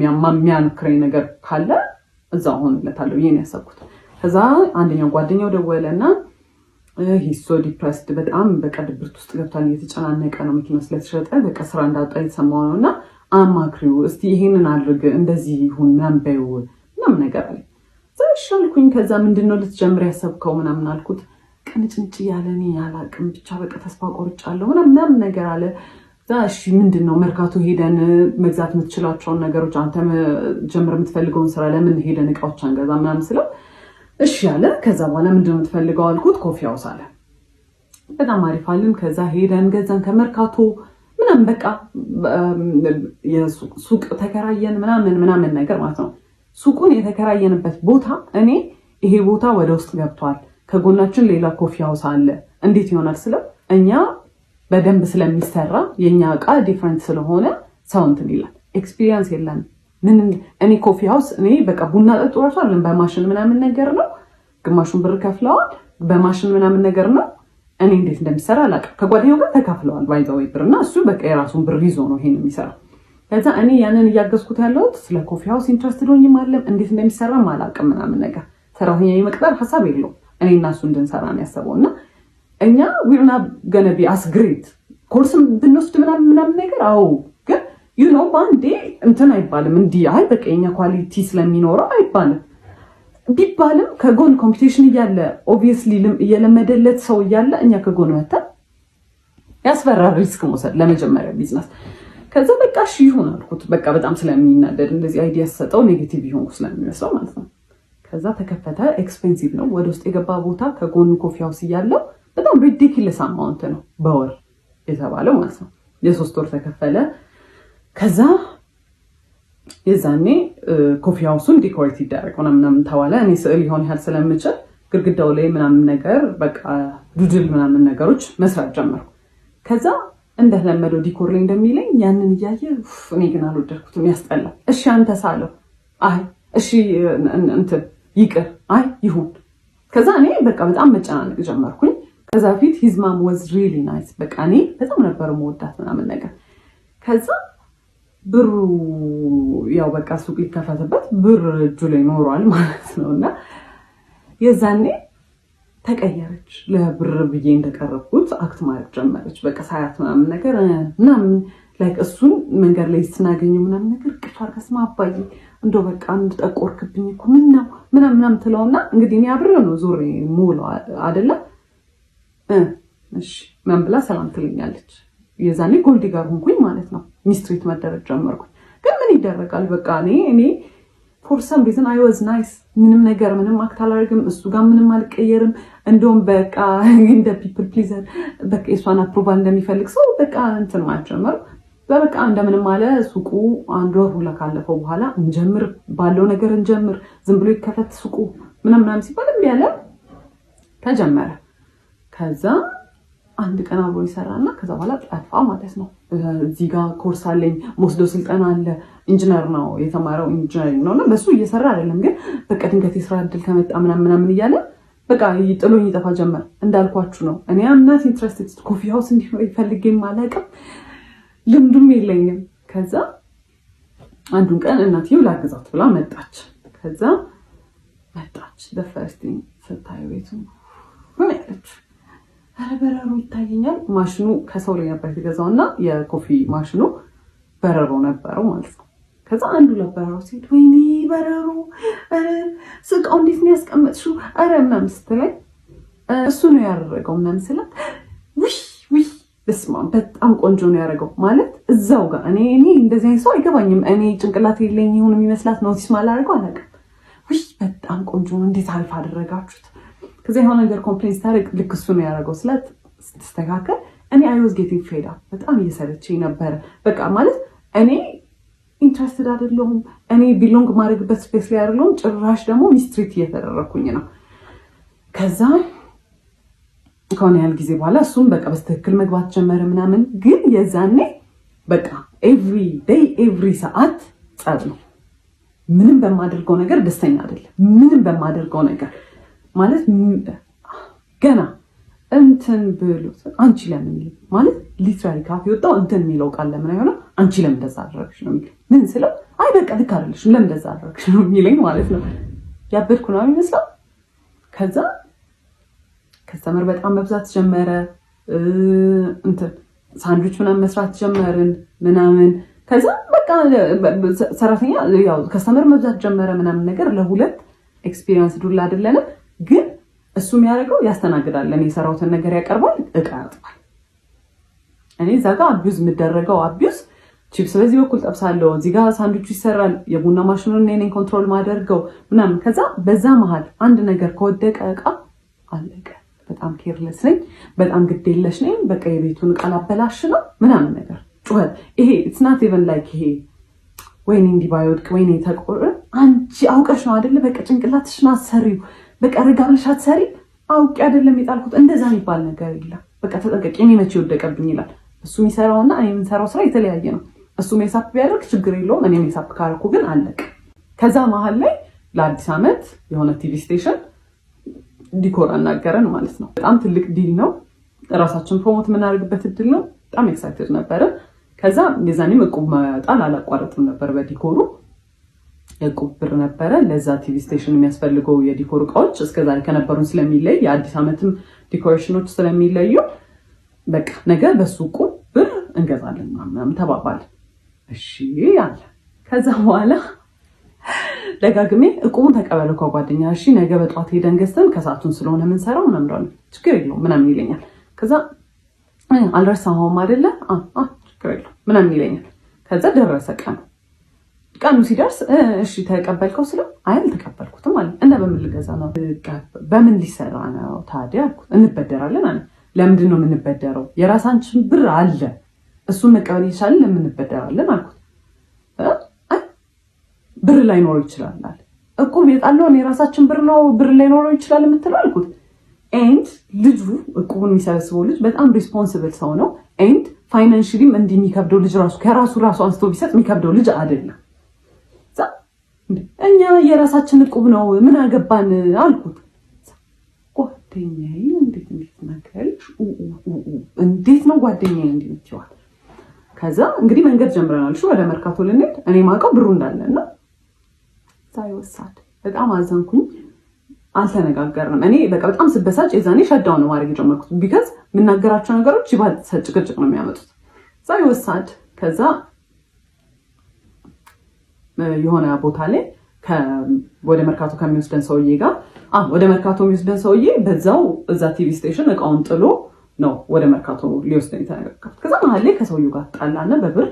የሚያንክረኝ ነገር ካለ እዛው ሆንለታለሁ ይሄን ያሰብኩት። ከዛ አንደኛው ጓደኛው ደወለና he's so depressed በጣም በቃ ድብርት ውስጥ ገብቷል፣ እየተጨናነቀ ነው መኪናው ስለተሸጠ በቃ ስራ እንዳጣ የተሰማው ነውና አማክሪው እስቲ ይሄንን አድርግ እንደዚህ ይሁን ምናምን በይው ምናምን ነገር አለ። ዛሻልኩኝ ከዛ ምንድነው ልትጀምር ያሰብከው ምናምን አልኩት። ቅንጭንጭ ያለ እኔ አላቅም ብቻ በቃ ተስፋ ቆርጫለሁ ምናምን ነገር አለ። እሺ ምንድነው መርካቶ ሄደን መግዛት የምትችላቸውን ነገሮች አንተ ጀምር የምትፈልገውን ስራ ለምን ሄደን እቃዎች አንገዛ ምናምን ስለው እሺ ያለ። ከዛ በኋላ ምንድነው የምትፈልገው አልኩት። ኮፊ ሃውስ አለ። በጣም አሪፍ አለን። ከዛ ሄደን ገዛን ከመርካቶ ምናምን በቃ የሱቅ ተከራየን ምናምን ነገር ማለት ነው። ሱቁን የተከራየንበት ቦታ እኔ ይሄ ቦታ ወደ ውስጥ ገብቷል፣ ከጎናችን ሌላ ኮፊ ሃውስ አለ፣ እንዴት ይሆናል ስለው እኛ በደንብ ስለሚሰራ የኛ እቃ ዲፈረንት ስለሆነ ሰው እንትን ይላል። ኤክስፒሪየንስ የለንም ምን እኔ ኮፊ ሃውስ እኔ በቃ ቡና ጠጡ ራሱ አይደለም በማሽን ምናምን ነገር ነው። ግማሹን ብር ከፍለዋል በማሽን ምናምን ነገር ነው። እኔ እንዴት እንደሚሰራ አላውቅም። ከጓደኛው ጋር ተካፍለዋል ባይዛው ብርና እሱ በቃ የራሱን ብር ይዞ ነው ይሄን የሚሰራው። ከዛ እኔ ያንን እያገዝኩት ያለሁት ስለ ኮፊ ሃውስ ኢንትረስትድ ሆኜ ማለም እንዴት እንደሚሰራ አላውቅም ምናምን ነገር። ሰራተኛ የመቅጠር ሐሳብ የለውም። እኔ እና እሱ እንድንሰራ ነው ያሰበውና እኛ we're not gonna be as great ኮርስም ብንወስድ ምናምን ነገር አዎ ግን you know ባንዴ እንትን አይባልም እንዲህ አይ በቃ የኛ ኳሊቲ ስለሚኖረው አይባልም። ቢባልም ከጎን ኮምፒቲሽን እያለ ኦብቪየስሊ እየለመደለት ሰው እያለ እኛ ከጎን ወጣ ያስፈራል ሪስክ መውሰድ ለመጀመሪያ ቢዝነስ። ከዛ በቃ እሺ ይሁን አልኩት። በቃ በጣም ስለሚናደድ እንደዚህ አይዲያ ሰጠው ኔጌቲቭ ይሆን ስለሚመስለው ማለት ነው። ከዛ ተከፈተ። ኤክስፔንሲቭ ነው። ወደ ውስጥ የገባ ቦታ ከጎኑ ኮፊ ሃውስ እያለው በጣም ሪዲኩለስ አማውንት ነው በወር የተባለው ማለት ነው። የ3 ወር ተከፈለ። ከዛ የዛኔ ኮፊ ሃውሱን ዲኮሬት ይደረግ ምናምን ተባለ። እኔ ስዕል ይሆን ያህል ስለምችል ግድግዳው ላይ ምናምን ነገር በቃ ዱድል ምናምን ነገሮች መስራት ጀመርኩ። ከዛ እንደለመደው ዲኮር ላይ እንደሚለኝ ያንን እያየ እኔ ግን አልወደድኩትም፣ ያስጠላል። እሺ አንተ ሳለው አይ እሺ እንትን ይቅር አይ ይሁን። ከዛ እኔ በቃ በጣም መጨናነቅ ጀመርኩኝ። ከዛ ፊት his mom was really nice በቃ እኔ በጣም ነበር የምወዳት ምናምን ነገር። ከዛ ብሩ ያው በቃ ሱቅ ሊከፈትበት ብር እጁ ላይ ኖሯል ማለት ነውና የዛኔ ተቀየረች። ለብር ብዬ እንደቀረብኩት አክት ማድረግ ጀመረች። በቃ ሳያት ምናምን ነገር ምናምን ላይክ እሱን መንገድ ላይ ስናገኘው ምናምን ነገር ቅፍ አድርጋ ስማ አባዬ እንደው በቃ አንድ ጠቆርክብኝ እኮ ምን ነው ምናምን ትለውና እንግዲህ እኔ አብሬው ነው ዞሬ ሙሉ አይደለ እሺ ምን ብላ ሰላም ትለኛለች። የዛኔ ጎልዲ ጋር ሆንኩኝ ማለት ነው። ሚስትሪት መደረግ ጀመርኩኝ። ግን ምን ይደረጋል በቃ እኔ for some reason I was nice ምንም አክት አላደርግም፣ እሱ ጋር ምንም አልቀየርም። እንደውም በቃ እንደ people pleaser በቃ እሷን አፕሮቫል እንደሚፈልግ ሰው በቃ እንትን ማጀመር በቃ እንደምንም አለ። ሱቁ አንድ ወር ሁላ ካለፈው በኋላ እንጀምር ባለው ነገር እንጀምር፣ ዝም ብሎ ይከፈት ሱቁ ምናምን ሲባል እንዴ ያለ ተጀመረ። ከዛ አንድ ቀን አብሮ ይሰራና ከዛ በኋላ ጠፋ ማለት ነው። እዚህ ጋር ኮርስ አለኝ ወስዶ ስልጠና አለ። ኢንጂነር ነው የተማረው ኢንጂነሪንግ ነውና በሱ እየሰራ አይደለም፣ ግን በቃ ድንገት የስራ እድል ከመጣ ምናምን እያለ በቃ ጥሎኝ ይጠፋ ጀመር። እንዳልኳችሁ ነው እኔ አምናት ኢንትረስትድ ኮፊ ሃውስ እንዲኖር ይፈልገኝ ማለቅም ልምዱም የለኝም። ከዛ አንዱን ቀን እናትየው ላግዛት ብላ መጣች። ከዛ መጣች the first thing ስታየው ቤቱ ምን ያለች ኧረ በረሮ ይታየኛል። ማሽኑ ከሰው ላይ ነበር የተገዛውና የኮፊ ማሽኑ በረሮ ነበረው ማለት ነው። ከዛ አንዱ ለበረሮ ሲሄድ ወይኔ በረሮ ስቃው እንዴት ነው ያስቀመጥሽው? ኧረ ምናምን ስትለኝ እሱ ነው ያደረገው ምናምን ስላት ውይ በስመ አብ በጣም ቆንጆ ነው ያደረገው ማለት እዛው ጋር እኔ እንደዚህ አይነት ሰው አይገባኝም። እኔ ጭንቅላት የለኝ ይሁን የሚመስላት ኖቲስ ማላደርገው አላውቅም። ውይ በጣም ቆንጆ ነው እንዴት አሪፍ አደረጋችሁት። ከዛ የሆነ ነገር ኮምፕሌን ስታደርግ ልክ እሱ ነው ያደረገው ስላት ስትስተካከል እኔ አይ ዋዝ ጌቲንግ ፌድ አፕ በጣም እየሰለቸኝ ነበረ። በቃ ማለት እኔ ኢንትረስትድ አይደለሁም፣ እኔ ቢሎንግ ማድረግበት ስፔስ ላይ አይደለሁም። ጭራሽ ደግሞ ሚስትሪት እየተደረኩኝ ነው። ከዛ ከሆነ ያህል ጊዜ በኋላ እሱም በቃ በስትክክል መግባት ጀመረ ምናምን። ግን የዛኔ በቃ ኤቭሪ ዴይ ኤቭሪ ሰዓት ጸብ ነው። ምንም በማደርገው ነገር ደስተኛ አይደለም። ምንም በማደርገው ነገር ማለት ገና እንትን ብሎት አንቺ ለምን ማለት ሊትራሊ ካፍ የወጣው እንትን የሚለው ቃል ለምን አይሆነ አንቺ ለምን እንደዛ አደረግሽ ነው የሚል ምን ስለው አይ በቃ ልክ አይደለሽም ለምን እንደዛ አደረግሽ ነው የሚለኝ ማለት ነው። ያበድኩ ነው የሚመስለው። ከዛ ከስተመር በጣም መብዛት ጀመረ። እንትን ሳንድዊች ምናምን መስራት ጀመርን ምናምን። ከዛ በቃ ሰራተኛ ያው ከስተመር መብዛት ጀመረ ምናምን ነገር ለሁለት ኤክስፒሪየንስ ዱላ አይደለንም። ግን እሱ የሚያደርገው ያስተናግዳል፣ እኔ የሰራሁትን ነገር ያቀርባል፣ እቃ ያጥባል። እኔ እዛ ጋር አቢዩዝ የምደረገው አቢዩዝ ቺፕስ በዚህ በኩል ጠብሳለሁ፣ እዚህ ጋር ሳንድዊቹ ይሰራል፣ የቡና ማሽኑን እኔ ነኝ ኮንትሮል ማደርገው ምናምን። ከዛ በዛ መሀል አንድ ነገር ከወደቀ እቃ አለቀ። በጣም ኬርለስ ነኝ፣ በጣም ግዴለሽ ነኝ። በቃ የቤቱን እቃ ላበላሽ ነው ምናምን ነገር ጩኸት። ይሄ ኢትስ ናት ኢቨን ላይክ ይሄ ወይኔ እንዲህ ባይወድቅ ወይኔ ተቆረ አንቺ አውቀሽ ነው አይደለ? በቃ ጭንቅላትሽን አትሰሪው፣ በቃ ረጋ ብለሽ አትሰሪ። አውቄ አይደለም የጣልኩት እንደዛ የሚባል ነገር የለም። በቃ ተጠንቀቂ፣ እኔ መቼ ወደቀብኝ ይላል። እሱ የሚሰራውና እኔ የምንሰራው ስራ የተለያየ ነው። እሱ ሜሳፕ ቢያደርግ ችግር የለውም፣ እኔ ሜሳፕ ካረኩ ግን አለቅ። ከዛ መሀል ላይ ለአዲስ ዓመት የሆነ ቲቪ ስቴሽን ዲኮር አናገረን ማለት ነው። በጣም ትልቅ ዲል ነው፣ ራሳችን ፕሮሞት የምናደርግበት እድል ነው። በጣም ኤክሳይትድ ነበረ። ከዛ የዛኔም እቁብ መጣል አላቋረጥም ነበር በዲኮሩ። የእቁብ ብር ነበረ ለዛ ቲቪ ስቴሽን የሚያስፈልገው የዲኮር እቃዎች እስከዛሬ ከነበሩን ስለሚለይ የአዲስ ዓመትም ዲኮሬሽኖች ስለሚለዩ በቃ ነገር በሱ እቁብ ብር እንገዛለን ምናምን ተባባል። እሺ አለ። ከዛ በኋላ ደጋግሜ እቁቡን ተቀበለ ከጓደኛ። እሺ ነገ በጠዋት ሄደን ገዝተን ከሰዓቱን ስለሆነ የምንሰራው ምናምን ችግር የለውም ምናምን ይለኛል። ከዛ አልረሳኸውም አይደለ? ችግር የለውም ምናምን ይለኛል። ከዛ ደረሰ ቀኑ ሲደርስ እሺ ተቀበልከው ስለው አይ አልተቀበልኩትም አለ። እና በምን ልገዛ ነው? በምን ሊሰራ ነው ታዲያ አልኩት። እንበደራለን አለ። ለምንድን ነው የምንበደረው? የራሳችን ብር አለ፣ እሱን መቀበል ይቻላል፣ ለምን እንበደራለን አልኩት። ብር ላይኖረው ይችላል አለ። እቁብ የጣለውን የራሳችን ብር ነው፣ ብር ላይኖረው ይችላል የምትለው አልኩት። ኤንድ ልጁ እቁቡን የሚሰበስበው ልጅ በጣም ሪስፖንሲብል ሰው ነው። ኤንድ ፋይናንሽሊም እንዲህ የሚከብደው ልጅ ከራሱ አንስቶ ቢሰጥ የሚከብደው ልጅ አይደለም። እኛ የራሳችን እቁብ ነው ምን አገባን አልኩት። ጓደኛዬ እንዴት ነገርሽ? እንዴት ነው ጓደኛዬ እንዴት ይዋል? ከዛ እንግዲህ መንገድ ጀምረናል። እሺ ወደ መርካቶ ልንሄድ እኔ ማውቀው ብሩ እንዳለና ሳይወሳድ በጣም አዘንኩኝ። አልተነጋገርንም። እኔ በቃ በጣም ስበሳጭ የዛኔ ሸዳውን ነው ማድረግ የጀመርኩት። ቢካዝ የምናገራቸው ነገሮች ይባልጥ ጭቅጭቅ ነው የሚያመጡት። ሳይወሳድ ከዛ የሆነ ቦታ ላይ ወደ መርካቶ ከሚወስደን ሰውዬ ጋር ወደ መርካቶ የሚወስደን ሰውዬ በዛው እዛ ቲቪ ስቴሽን እቃውን ጥሎ ነው ወደ መርካቶ ሊወስደን የተነጋገርኩት። ከዛ መሀል ላይ ከሰውዬው ጋር ጣላና በብር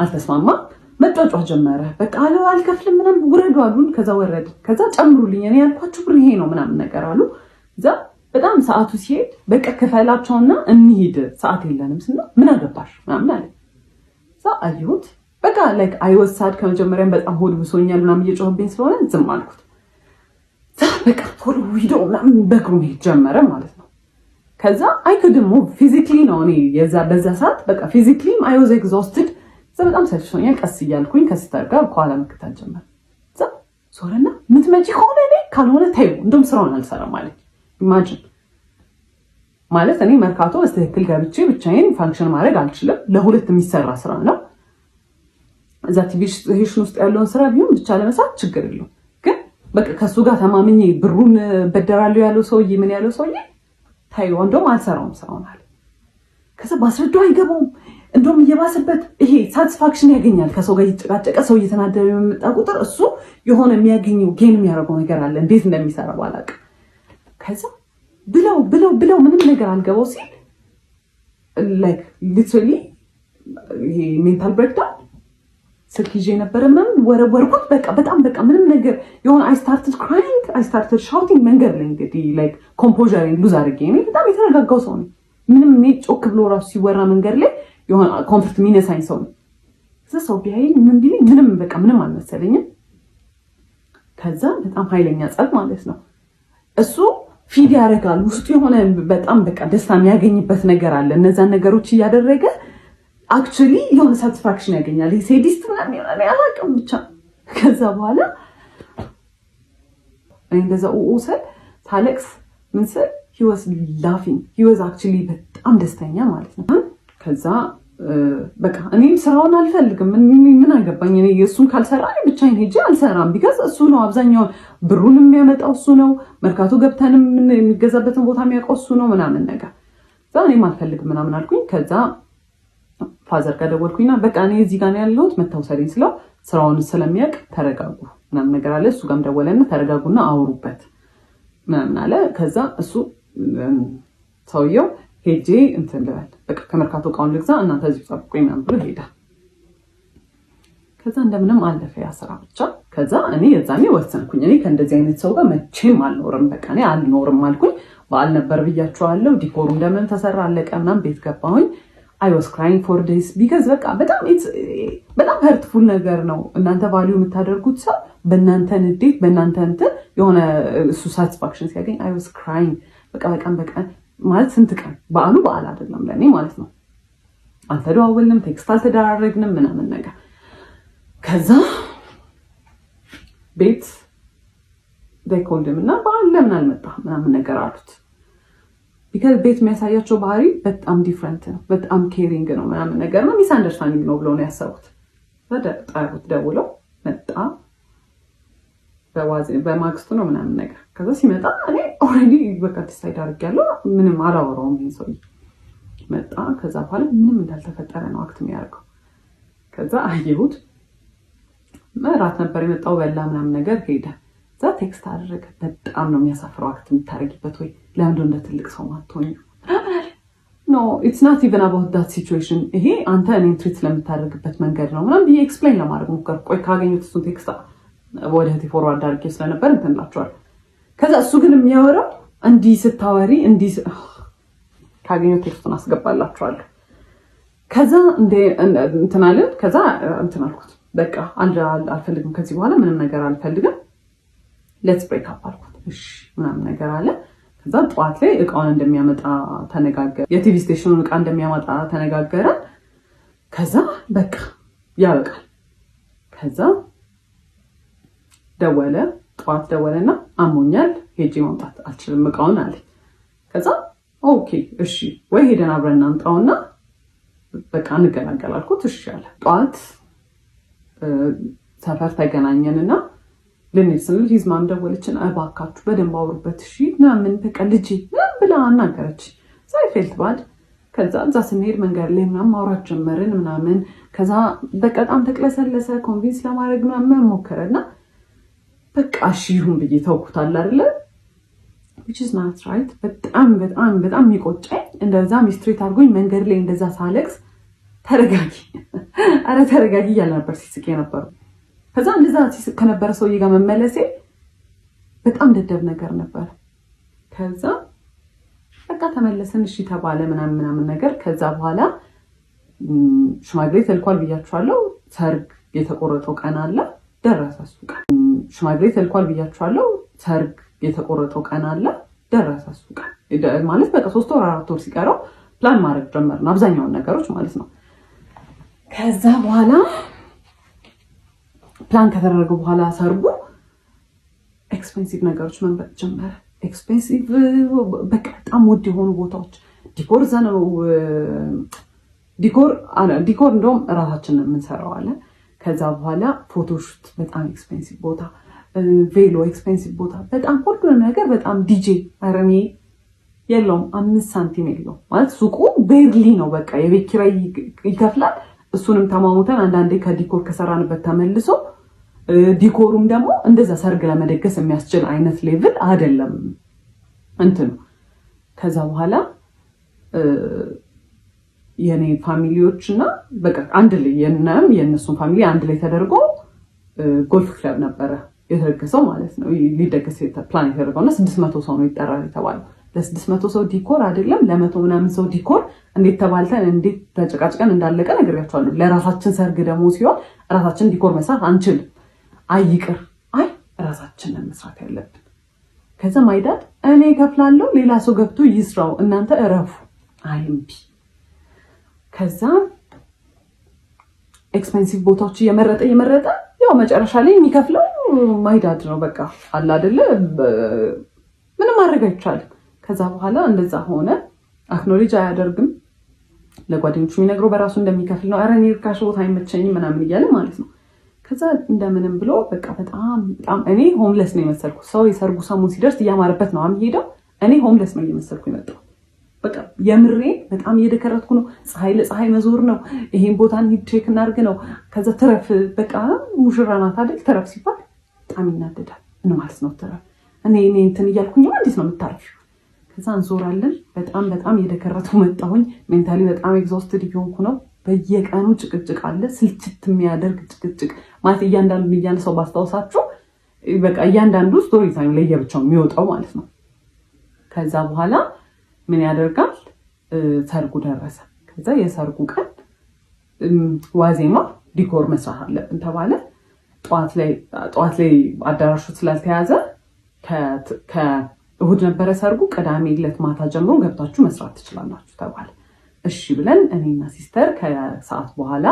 አልተስማማ መጫጫህ ጀመረ። በቃ አልከፍልም ምናምን ውረዱ አሉን። ከዛ ወረድ። ከዛ ጨምሩልኝ እኔ ያልኳችሁ ብር ይሄ ነው ምናምን ነገር አሉ። እዛ በጣም ሰዓቱ ሲሄድ በቃ ክፈላቸውና እንሂድ ሰዓት የለንም ስንል ምን አገባሽ ምናምን አለ። እዛ አየሁት በቃ ላይክ አይወሳድ ከመጀመሪያም በጣም ሆድ ብሶኛል ምናምን እየጮህብኝ ስለሆነ ዝም አልኩት። በቃ ቶሎ ሂዶ ምናምን በእግሩ መሄድ ጀመረ ማለት ነው። ከዛ አይክድሞ ፊዚክሊ ነው እኔ በዛ ሰዓት በቃ ፊዚክሊም አይ ዋዝ ኤግዞስትድ። በጣም ሰልችቶኛል። ቀስ እያልኩኝ ከሲስተር ጋር ከኋላ መከታተል ጀመር። እዛ ዞረና ምትመጪ ከሆነ እኔ ካልሆነ ተይው እንደውም ስራውን አልሰራም ማለት ኢማጂን ማለት እኔ መርካቶ በስትክክል ገብቼ ብቻዬን ፋንክሽን ማድረግ አልችልም። ለሁለት የሚሰራ ስራ ነው። እዛ ቲቪ ስቴሽን ውስጥ ያለውን ስራ ቢሆን ብቻ ለመስራት ችግር የለውም። ግን በቃ ከሱ ጋር ተማምኜ ብሩን በደራለሁ ያለው ሰውዬ ምን ያለው ሰውዬ ታዩ እንደውም አልሰራውም ስራውን አለ። ከዛ ባስረዳው አይገባውም። እንደውም እየባሰበት ይሄ ሳቲስፋክሽን ያገኛል። ከሰው ጋር እየተጨቃጨቀ ሰው እየተናደረ የሚመጣ ቁጥር እሱ የሆነ የሚያገኘው ጌን የሚያደርገው ነገር አለ። እንዴት እንደሚሰራ ባላቅ። ከዛ ብለው ምንም ነገር አልገባው ሲል ላይክ ሊትራሊ ይሄ ሜንታል ብሬክዳውን ስልክ ይዤ ነበረ ምናምን ወረወርኩት። በጣም ምንም ነገር የሆነ አይ ስታርትድ ክራይንግ አይ ስታርትድ ሻውቲንግ መንገድ ላይ እንግዲህ ላይክ ኮምፖዘሬን ሉዝ አድርጌ እኔ በጣም የተረጋጋው ሰው ነኝ። ምንም እኔ ጮክ ብሎ ራሱ ሲወራ መንገድ ላይ የሆነ ኮንፍሊክት የሚነሳኝ ሰው ነው። ከዛ ሰው ቢያየኝ ምን ቢለኝ ምንም አልመሰለኝም። ከዛ በጣም ኃይለኛ ጸብ ማለት ነው። እሱ ፊድ ያደርጋል ውስጡ የሆነ በጣም ደስታ የሚያገኝበት ነገር አለ። እነዛን ነገሮች እያደረገ አክቹሊ የሆነ ሳቲስፋክሽን ያገኛል። ሴዲስት ምናምን ይሆናል አላውቅም ብቻ። ከዛ በኋላ እንደዛ ኡሰል ታለቅስ ምን ስል he was laughing he was actually በጣም ደስተኛ ማለት ነው። ከዛ በቃ እኔም ስራውን አልፈልግም ምን አገባኝ እኔ እሱን ካልሰራ ብቻዬን ሄጄ አልሰራም። ቢካዝ እሱ ነው አብዛኛውን ብሩን የሚያመጣው እሱ ነው። መርካቶ ገብተንም የሚገዛበትን ቦታ የሚያውቀው እሱ ነው ምናምን ነገር። ከዛ እኔም አልፈልግም ምናምን አልኩኝ። ከዛ ፋዘር ጋር ደወልኩኝና በቃ እኔ እዚህ ጋር ነው ያለሁት መታወሰሪኝ ስለው ስራውን ስለሚያውቅ ተረጋጉ ምናምን ነገር አለ። እሱ ጋርም ደወለና ተረጋጉና አውሩበት ምናምን አለ። ከዛ እሱ ሰውየው ሄጄ እንትን ልበል በቃ ከመርካቶ እቃውን ልግዛ እናንተ እዚህ ጠብቁኝ ምናምን ብሎ ሄደ። ከዛ እንደምንም አለፈ ያ ስራ ብቻ። ከዛ እኔ የዛኔ ወሰንኩኝ እኔ ከእንደዚህ አይነት ሰው ጋር መቼም አልኖርም። በቃ እኔ አልኖርም አልኩኝ። በዓል ነበር ብያቸዋለሁ። ዲኮሩ እንደምን ተሰራ አለቀ ምናምን ቤት ገባሁኝ። I was crying for days because በቃ በጣም hurtful ነገር ነው። እናንተ ቫልዩ የምታደርጉት ሰው በእናንተ ንዴት በእናንተ እንትን የሆነ እሱ ሳቲስፋክሽን ሲያገኝ I was crying በቃ ማለት ስንት ቀን በዓል አይደለም ለኔ ማለት ነው። አልተደዋወልንም፣ ቴክስት አልተደራረግንም ምናምን ነገር። ከዛ ቤት they called him እና በዓል ለምን አልመጣህ ምናምን ነገር አሉት። ቢካዝ ቤት የሚያሳያቸው ባህሪ በጣም ዲፍረንት ነው። በጣም ኬሪንግ ነው ምናምን ነገር ነው። ሚስ አንደርስታንዲንግ ነው ብለው ነው ያሰቡት። ጣሩት ደውለው መጣ። በማግስቱ ነው ምናምን ነገር። ከዛ ሲመጣ እኔ ኦልሬዲ በቃ ዲሳይድ አድርጌያለሁ። ምንም አላወራውም። ይሄን ሰው መጣ። ከዛ በኋላ ምንም እንዳልተፈጠረ ነው አክት የሚያደርገው። ከዛ አየሁት። እራት ነበር የመጣው በላ ምናምን ነገር ሄደ። ከዛ ቴክስት አደረገ። በጣም ነው የሚያሳፍረው አክት የምታደርጊበት ወይ ለምንድን እንደ ትልቅ ሰው ማትሆኝ? ኖ ኢትስ ናት ኢቨን አባውት ዳት ሲቹዌሽን። ይሄ አንተ እኔን ትሪት ስለምታደርግበት መንገድ ነው ምናምን ብዬ ኤክስፕሌን ለማድረግ ሞከርኩ። ቆይ ካገኙት እሱን ቴክስት ወደ እህቴ ፎርዋርድ አድርጌ ስለነበር እንትን እላቸዋለሁ። ከዛ እሱ ግን የሚያወራው እንዲህ ስታወሪ እንዲህ ካገኙት ቴክስቱን አስገባላቸዋለሁ። ከዛ እንትን አለን። ከዛ እንትን አልኩት በቃ አልፈልግም ከዚህ በኋላ ምንም ነገር አልፈልግም ሌትስ ብሬክ አፕ አልኩት። እሺ ምናምን ነገር አለ። ከዛ ጠዋት ላይ እቃውን እንደሚያመጣ ተነጋገረ። የቲቪ ስቴሽኑን እቃ እንደሚያመጣ ተነጋገረ። ከዛ በቃ ያበቃል። ከዛ ጠዋት ደወለና አሞኛል ሄጄ ማምጣት አልችልም እቃውን አለ። ከዛ ኦኬ እሺ ወይ ሄደን አብረን እናምጣውና በቃ እንገናገል አልኩት። እሺ አለ። ጠዋት ሰፈር ተገናኘንና ልንሄድ ስንል ሂዝማም ደወለችን። እባካችሁ በደንብ አውሩበት እሺ ምናምን በቃ ልጄ ምናምን ብላ አናገረች። ሳይፌልት ባድ። ከዛ እዛ ስንሄድ መንገድ ላይ ምናምን ማውራት ጀመርን ምናምን። ከዛ በጣም ተቅለሰለሰ። ኮንቪንስ ለማድረግ ምናምን ሞከረና በቃ እሺ ይሁን ብዬ ተውኩታል አይደለ which is not right። በጣም የሚቆጨኝ እንደዛ ሚስትሬት አድርጎኝ መንገድ ላይ እንደዛ ሳለቅስ ተረጋጊ አረ ተረጋጊ እያለ ነበር ሲስቅ የነበረው። ከዛ እንደዛ ሲስቅ ከነበረ ሰውዬ ጋር መመለሴ በጣም ደደብ ነገር ነበር። ከዛ በቃ ተመለስን እሺ ተባለ ምናምን ነገር። ከዛ በኋላ ሽማግሌ ተልኳል ብያችኋለሁ። ሰርግ የተቆረጠው ቀን አለ ደረሰ እሱ ቀን። ሽማግሌ ተልኳል ብያችኋለሁ። ሰርግ የተቆረጠው ቀን አለ ደረሰ እሱ ቀን። ማለት በቃ 3 ወር 4 ወር ሲቀረው ፕላን ማድረግ ጀመርን አብዛኛውን ነገሮች ማለት ነው። ከዛ በኋላ ፕላን ከተደረገ በኋላ ሰርጉ ኤክስፔንሲቭ ነገሮች መንበጥ ጀመረ። ኤክስፔንሲቭ በቃ በጣም ውድ የሆኑ ቦታዎች ዲኮር ዘነው ዲኮር እንደውም እራሳችንን የምንሰራው አለ። ከዛ በኋላ ፎቶሹት በጣም ኤክስፔንሲቭ ቦታ፣ ቬሎ ኤክስፔንሲቭ ቦታ፣ በጣም ሁሉ ነገር በጣም ዲጄ አረኔ የለውም 5 ሳንቲም የለውም ማለት ሱቁ ቤርሊ ነው በቃ የቤት ኪራይ ይከፍላል እሱንም ተማሙተን አንዳንዴ ከዲኮር ከሰራንበት ተመልሶ ዲኮሩም ደግሞ እንደዛ ሰርግ ለመደገስ የሚያስችል አይነት ሌቭል አይደለም እንትን ከዛ በኋላ የኔ ፋሚሊዎችና በቃ አንድ ላይ የነሱን ፋሚሊ አንድ ላይ ተደርጎ ጎልፍ ክለብ ነበረ የተደገሰው ማለት ነው ሊደገስ ፕላን የተደረገውና 600 ሰው ነው ይጠራል የተባለው ለ600 ሰው ዲኮር አይደለም ለ100 ምናምን ሰው ዲኮር እንዴት ተባልተን እንዴት ተጨቃጭቀን እንዳለቀ ነግሬያቸዋለሁ ለራሳችን ሰርግ ደግሞ ሲሆን ራሳችን ዲኮር መስራት አንችልም አይቅር ራሳችንን መስራት ያለብን ከዛ ማይዳድ እኔ ከፍላለሁ ሌላ ሰው ገብቶ ይስራው እናንተ እረፉ አይምቢ ከዛ ኤክስፔንሲቭ ቦታዎች እየመረጠ ያው መጨረሻ ላይ የሚከፍለው ማይዳድ ነው በቃ አለ አይደለ ምንም ማድረግ አይቻልም ከዛ በኋላ እንደዛ ሆነ አክኖሌጅ አያደርግም ለጓደኞቹ የሚነግረው በራሱ እንደሚከፍል ነው አረ እኔ ርካሽ ቦታ አይመቸኝም ምናምን እያለ ማለት ነው ከዛ እንደምንም ብሎ በቃ በጣም እኔ ሆምለስ ነው የመሰልኩት ሰው የሰርጉ ሰሞን ሲደርስ እያማረበት ነው የሚሄደው እኔ ሆምለስ ነው እየመሰልኩ የመጣው በቃ የምሬ በጣም እየደከረትኩ ነው ፀሐይ ለፀሐይ መዞር ነው ይሄን ቦታ እንሂድ ቼክ እናድርግ ነው ከዛ ተረፍ በቃ ሙሽራ ናት አይደል ተረፍ ሲባል በጣም ይናደዳል ምን ማለት ነው ተረፍ እኔ እንትን እያልኩኝ እንዴት ነው የምታርፊው ከዛ እንዞራለን በጣም እየደከረትኩ መጣሁኝ ሜንታሊ በጣም ኤግዞስትድ እየሆንኩ ነው በየቀኑ ጭቅጭቅ አለ ስልችት የሚያደርግ ጭቅጭቅ ማለት እያንዳንዱ ሰው ባስታውሳችሁ በቃ እያንዳንዱ ስቶሪ ታይም ላይ የብቻው የሚወጣው ማለት ነው ከዛ በኋላ ምን ያደርጋል ሰርጉ ደረሰ ከዛ የሰርጉ ቀን ዋዜማ ዲኮር መስራት አለብን ተባለ ጠዋት ላይ አዳራሹ ስላልተያዘ ከእሁድ ነበረ ሰርጉ ቅዳሜ ዕለት ማታ ጀምሮ ገብታችሁ መስራት ትችላላችሁ ተባለ እሺ ብለን እኔና ሲስተር ከሰዓት በኋላ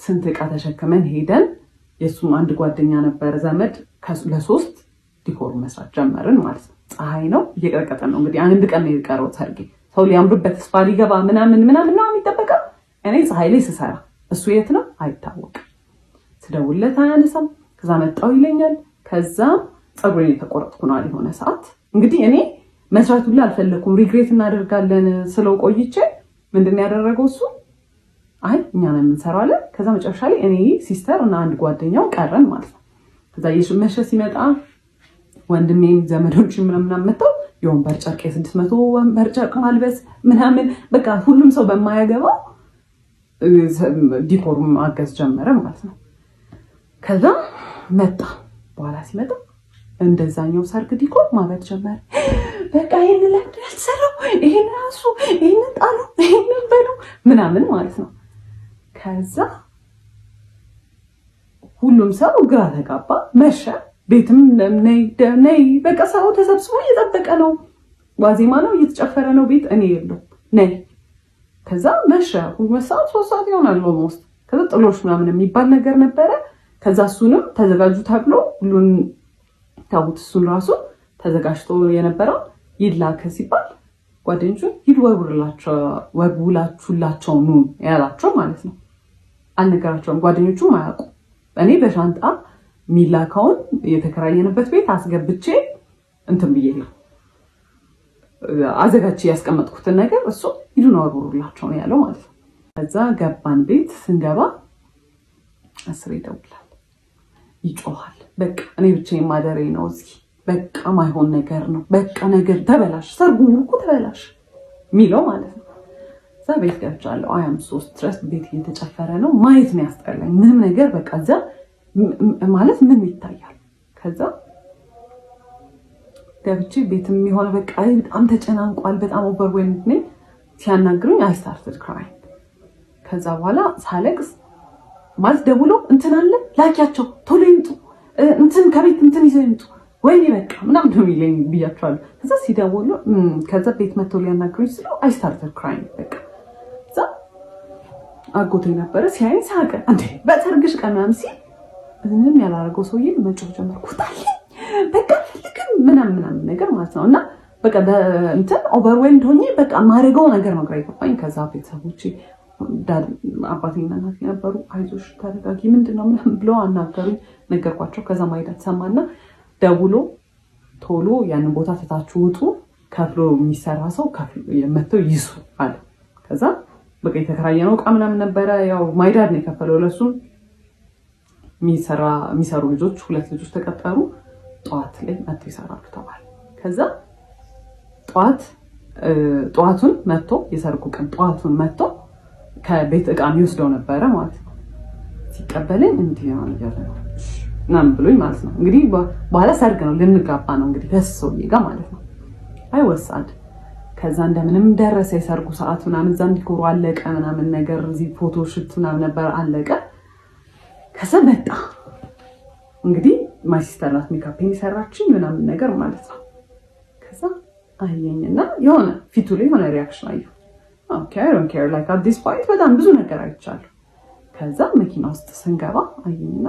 ስንት ዕቃ ተሸክመን ሄደን የሱም አንድ ጓደኛ ነበር ዘመድ ለሶስት ዲኮር መስራት ጀመርን ማለት ነው ፀሐይ ነው እየቀረቀጠን ነው እንግዲህ አንድ ቀን ነው የቀረው ሰርግ ሰው ሊያምርበት ተስፋ ሊገባ ምናምን ነው የሚጠበቀው እኔ ፀሐይ ላይ ስሰራ እሱ የት ነው አይታወቅም ስደውልለት አያነሳም ከዛ መጣው ይለኛል ከዛ ፀጉሬን የተቆረጥኩ ነው የሆነ ሰዓት እንግዲህ እኔ መስራት ሁሉ አልፈለኩም ሪግሬት እናደርጋለን ስለው ቆይቼ ምንድን ያደረገው እሱ አይ እኛ ነን የምንሰራው አለ ከዛ መጨረሻ ላይ እኔ ሲስተር እና አንድ ጓደኛው ቀረን ማለት ነው ከዛ የሽመሸ ሲመጣ ወንድሜም ዘመዶች ምናምን መጣው የወንበር ጨርቅ 600 ወንበር ጨርቅ ማልበስ ምናምን በቃ ሁሉም ሰው በማያገባው ዲኮሩም አገዝ ጀመረ ማለት ነው ከዛ መጣ በኋላ ሲመጣ እንደዛኛው ሰርግ ዲኮር ማለት ጀመረ በቃ ይሄን ለምድ ያልሰራው ይሄን ራሱ ይሄን ጣሉ ይሄን በሉ ምናምን ማለት ነው ከዛ ሁሉም ሰው ግራ ተጋባ መሸ ቤትም ነይ በቃ ሰው ተሰብስቦ እየጠበቀ ነው ዋዜማ ነው እየተጨፈረ ነው ቤት እኔ የለው ነይ ከዛ መሸ 2 ሰዓት 3 ሰዓት ይሆናል ኦልሞስት ከዛ ጥሎሽ ምናምን የሚባል ነገር ነበረ ከዛ እሱንም ተዘጋጁ ተብሎ ሁሉን ታውት እሱን ራሱ ተዘጋጅቶ የነበረው ይላከ ሲባል ጓደኞቹ ወርውላችሁላቸው ነው ያላቸው ማለት ነው አልነገራቸውም ጓደኞቹ ማያውቁ እኔ በሻንጣ ሚላካውን የተከራየንበት ቤት አስገብቼ እንትን ብዬ ነው አዘጋጅ ያስቀመጥኩትን ነገር እሱ ሂዱን ወርውላቸው ነው ያለው ማለት ነው ከዛ ገባን ቤት ስንገባ አስሬ ይደውላል ይጮሃል በቃ እኔ ብቻዬን ማደሬ ነው እዚህ በቃ ማይሆን ነገር ነው በቃ ነገር ተበላሽ ሰርጉ እኮ ተበላሽ ሚለው ማለት ነው እዛ ቤት ገብቻለሁ አያም 3 ድረስ ቤት እየተጨፈረ ነው ማየት ነው ያስጠላኝ ምንም ነገር በቃ እዛ ማለት ምን ይታያል ከዛ ገብቼ ቤትም የሆነ በቃ በጣም ተጨናንቋል በጣም ኦቨርዌልምድ ነኝ ሲያናግሩኝ I started crying ከዛ በኋላ ሳለቅስ ማለት ደውሎ እንትን አለ ላኪያቸው ቶሎ ይምጡ እንትን ከቤት እንትን ይዘው ይምጡ ወይኔ በቃ ምናምን ነው የሚለኝ ብያቸዋለሁ ከዛ ሲደውሉ ከዛ ቤት መጥቶ ሊያናግሩኝ ስለው I started crying በቃ እዛ አጎቴ ነበረ ሲያይ ሳቀ እንዴ በሰርግሽ ቀን ምናምን ሲል ምንም ያላረገው ሰውዬ መጮህ ጀመርኩ ታለኝ በቃ ልክም ምናምን ነገር ማለት ነውና በቃ እንትን ኦቨርዌልምድ ሆኜ በቃ ማረገው ነገር ነው ግራ ይገባኝ ከዛ ቤተሰቦቼ አባቴና እናቴ ነበሩ አይዞሽ ተረጋጊ ምንድነው ምናምን ብለው አናገሩኝ ነገርኳቸው ከዛ ማይዳት ሰማና ደውሎ ቶሎ ያንን ቦታ ተታችሁ ውጡ ከፍሎ የሚሰራ ሰው መተው ይሱ አለ። ከዛ በቃ የተከራየነው ዕቃ ምናምን ነበረ። ያው ማይዳድ ነው የከፈለው ለሱም። የሚሰሩ ልጆች 2 ልጆች ተቀጠሩ። ጠዋት ላይ መተው ይሰራሉ ተባለ። ከዛ ጠዋቱን መጥቶ የሰርጉ ቀን ጠዋቱን መጥቶ ከቤት ዕቃ የሚወስደው ነበረ ማለት ነው። ሲቀበለኝ እንዲህ ነው ያለ ነው ምናምን ብሎኝ ማለት ነው። እንግዲህ በኋላ ሰርግ ነው ልንጋባ ነው እንግዲህ ከሰውዬ ጋር ማለት ነው። አይወሳድ ከዛ እንደምንም ደረሰ የሰርጉ ሰዓት ምናምን እዛ እንዲኮሩ አለቀ ምናምን ነገር እዚህ ፎቶ ሽት ምናምን ነበር አለቀ። ከዛ መጣ እንግዲህ ማይ ሲስተር ናት ሜካፔን የሰራችኝ ምናምን ነገር ማለት ነው። ከዛ አየኝና የሆነ ፊቱ ላይ የሆነ ሪያክሽን አየሁ። ኦኬ አይ ዶንት ኬር ላይክ አት ዲስ ፖይንት በጣም ብዙ ነገር አይቻለሁ። ከዛ መኪና ውስጥ ስንገባ አየኝና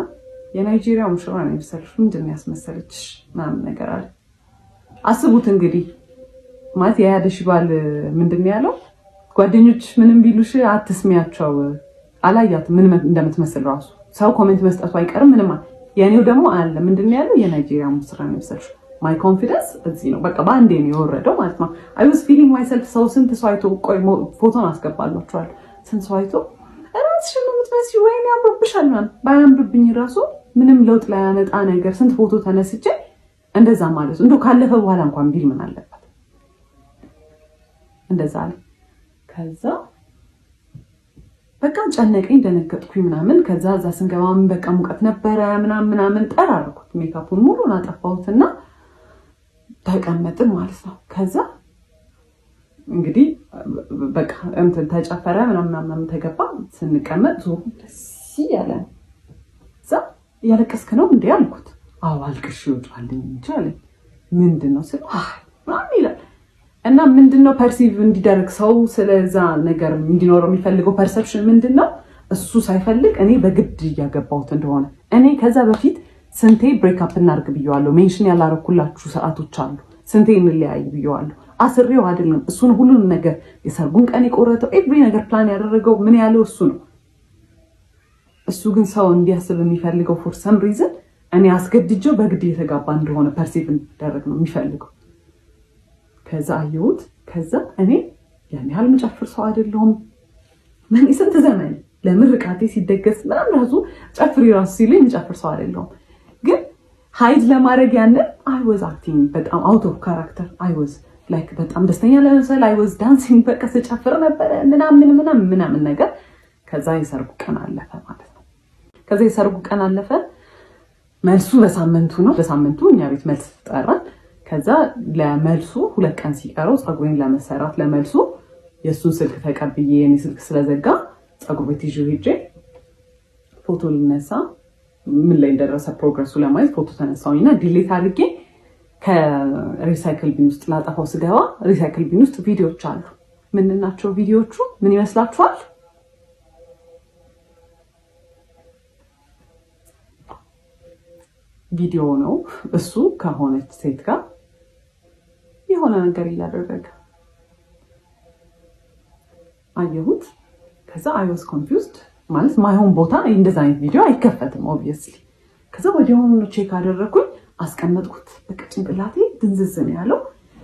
የናይጄሪያ ሙሽራ ነው የመሰለሽ ምንድን ያስመሰለች ምናምን ነገር አለ። አስቡት እንግዲህ ማለት የያደሽ ባል ምንድን ያለው ጓደኞች ምንም ቢሉሽ አትስሚያቸው አላያት ምን እንደምትመስል ራሱ ሰው ኮሜንት መስጠቱ አይቀርም ምንም የኔው ደግሞ አለ ምንድን ያለው የናይጄሪያ ሙሽራ ነው የመሰለሽ። ማይ ኮንፊደንስ እዚህ ነው በቃ ባንዴ ነው የወረደው ማለት ነው። አይ ዋዝ ፊሊንግ ማይሰልፍ ሰው ስንት ሰው አይቶ ቆይ ፎቶን አስገባላችኋል ስንት ሰው አይቶ ራስሽን ነው የምትመስዪው ወይኔ ያምርብሻል ምናምን ባያምርብኝ ራሱ ምንም ለውጥ ላይ ያመጣ ነገር ስንት ፎቶ ተነስቼ እንደዛ ማለት እንደው ካለፈ በኋላ እንኳን ቢል ምን አለበት እንደዛ አለ። ከዛ በቃ ጨነቀኝ ደነገጥኩኝ ምናምን። ከዛ እዛ ስንገባም በቃ ሙቀት ነበረ ምናምን ጠራርኩት ሜካፑን ሙሉን አጠፋሁትና ተቀመጥን ማለት ነው። ከዛ እንግዲህ በቃ እንትን ተጨፈረ ምናምን ተገባ። ስንቀመጥ ዞሩ ደስ ያለን እዛ ያለቀስክ ነው እንዴ አልኩት። አዎ አልቅሽ ይወጣልኝ እንጂ ምንድነው ስለ ማን ይላል እና ምንድነው ፐርሲቭ እንዲደረግ ሰው ስለዛ ነገር እንዲኖረው የሚፈልገው ፐርሰፕሽን ምንድነው? እሱ ሳይፈልግ እኔ በግድ እያገባሁት እንደሆነ እኔ ከዛ በፊት ስንቴ ብሬክ አፕ እናድርግ ብየዋለሁ። ሜንሽን ያላረኩላችሁ ሰዓቶች አሉ። ስንቴ እንለያይ ብየዋለሁ። አስሬው አይደለም እሱን ሁሉንም ነገር የሰርጉን ቀን የቆረጠው ኤቭሪ ነገር ፕላን ያደረገው ምን ያለው እሱ ነው። እሱ ግን ሰው እንዲያስብ የሚፈልገው ፎር ሰም ሪዝን እኔ አስገድጀው በግድ የተጋባ እንደሆነ ፐርሲቭ እንዲደረግ ነው የሚፈልገው። ከዛ አየሁት። ከዛ እኔ ያን ያህል የምጨፍር ሰው አይደለሁም። ምን ስንት ዘመን ለምርቃቴ ሲደገስ ምናምን ራሱ ጨፍሪ ራሱ ሲለኝ የምጨፍር ሰው አይደለሁም። ግን ሃይድ ለማድረግ ያንን አይ ዋዝ አክቲንግ በጣም አውት ኦፍ ካራክተር አይ ዋዝ ላይክ በጣም ደስተኛ ለመሰል አይ ዋዝ ዳንሲንግ በቃ ስጨፍር ነበረ ምናምን ነገር። ከዛ የሰርጉ ቀን አለፈ ማለት ነው። ከዛ የሰርጉ ቀን አለፈ። መልሱ በሳምንቱ ነው። በሳምንቱ እኛ ቤት መልስ ተጠራን። ከዛ ለመልሱ 2 ቀን ሲቀረው ፀጉሬን ለመሰራት ለመልሱ የሱን ስልክ ተቀብዬ የኔ ስልክ ስለዘጋ ፀጉር ቤት ይዤ ሄጄ ፎቶ ልነሳ ምን ላይ እንደደረሰ ፕሮግረሱ ለማየት ፎቶ ተነሳውኝና ዲሌት አድርጌ ከሪሳይክል ቢን ውስጥ ላጠፋው ስገባ ሪሳይክል ቢን ውስጥ ቪዲዮዎች አሉ። ምን ናቸው ቪዲዮቹ? ምን ይመስላችኋል? ቪዲዮ ነው። እሱ ከሆነች ሴት ጋር የሆነ ነገር እያደረገ አየሁት። ከዛ አይ ዋዝ ኮንፊውዝድ ማለት ማይሆን ቦታ እንደዛ አይነት ቪዲዮ አይከፈትም ኦብቪየስሊ። ከዛ ወዲያውኑ ቼክ አደረኩኝ አስቀመጥኩት። በቃ ጭንቅላቴ ድንዝዝ ነው ያለው።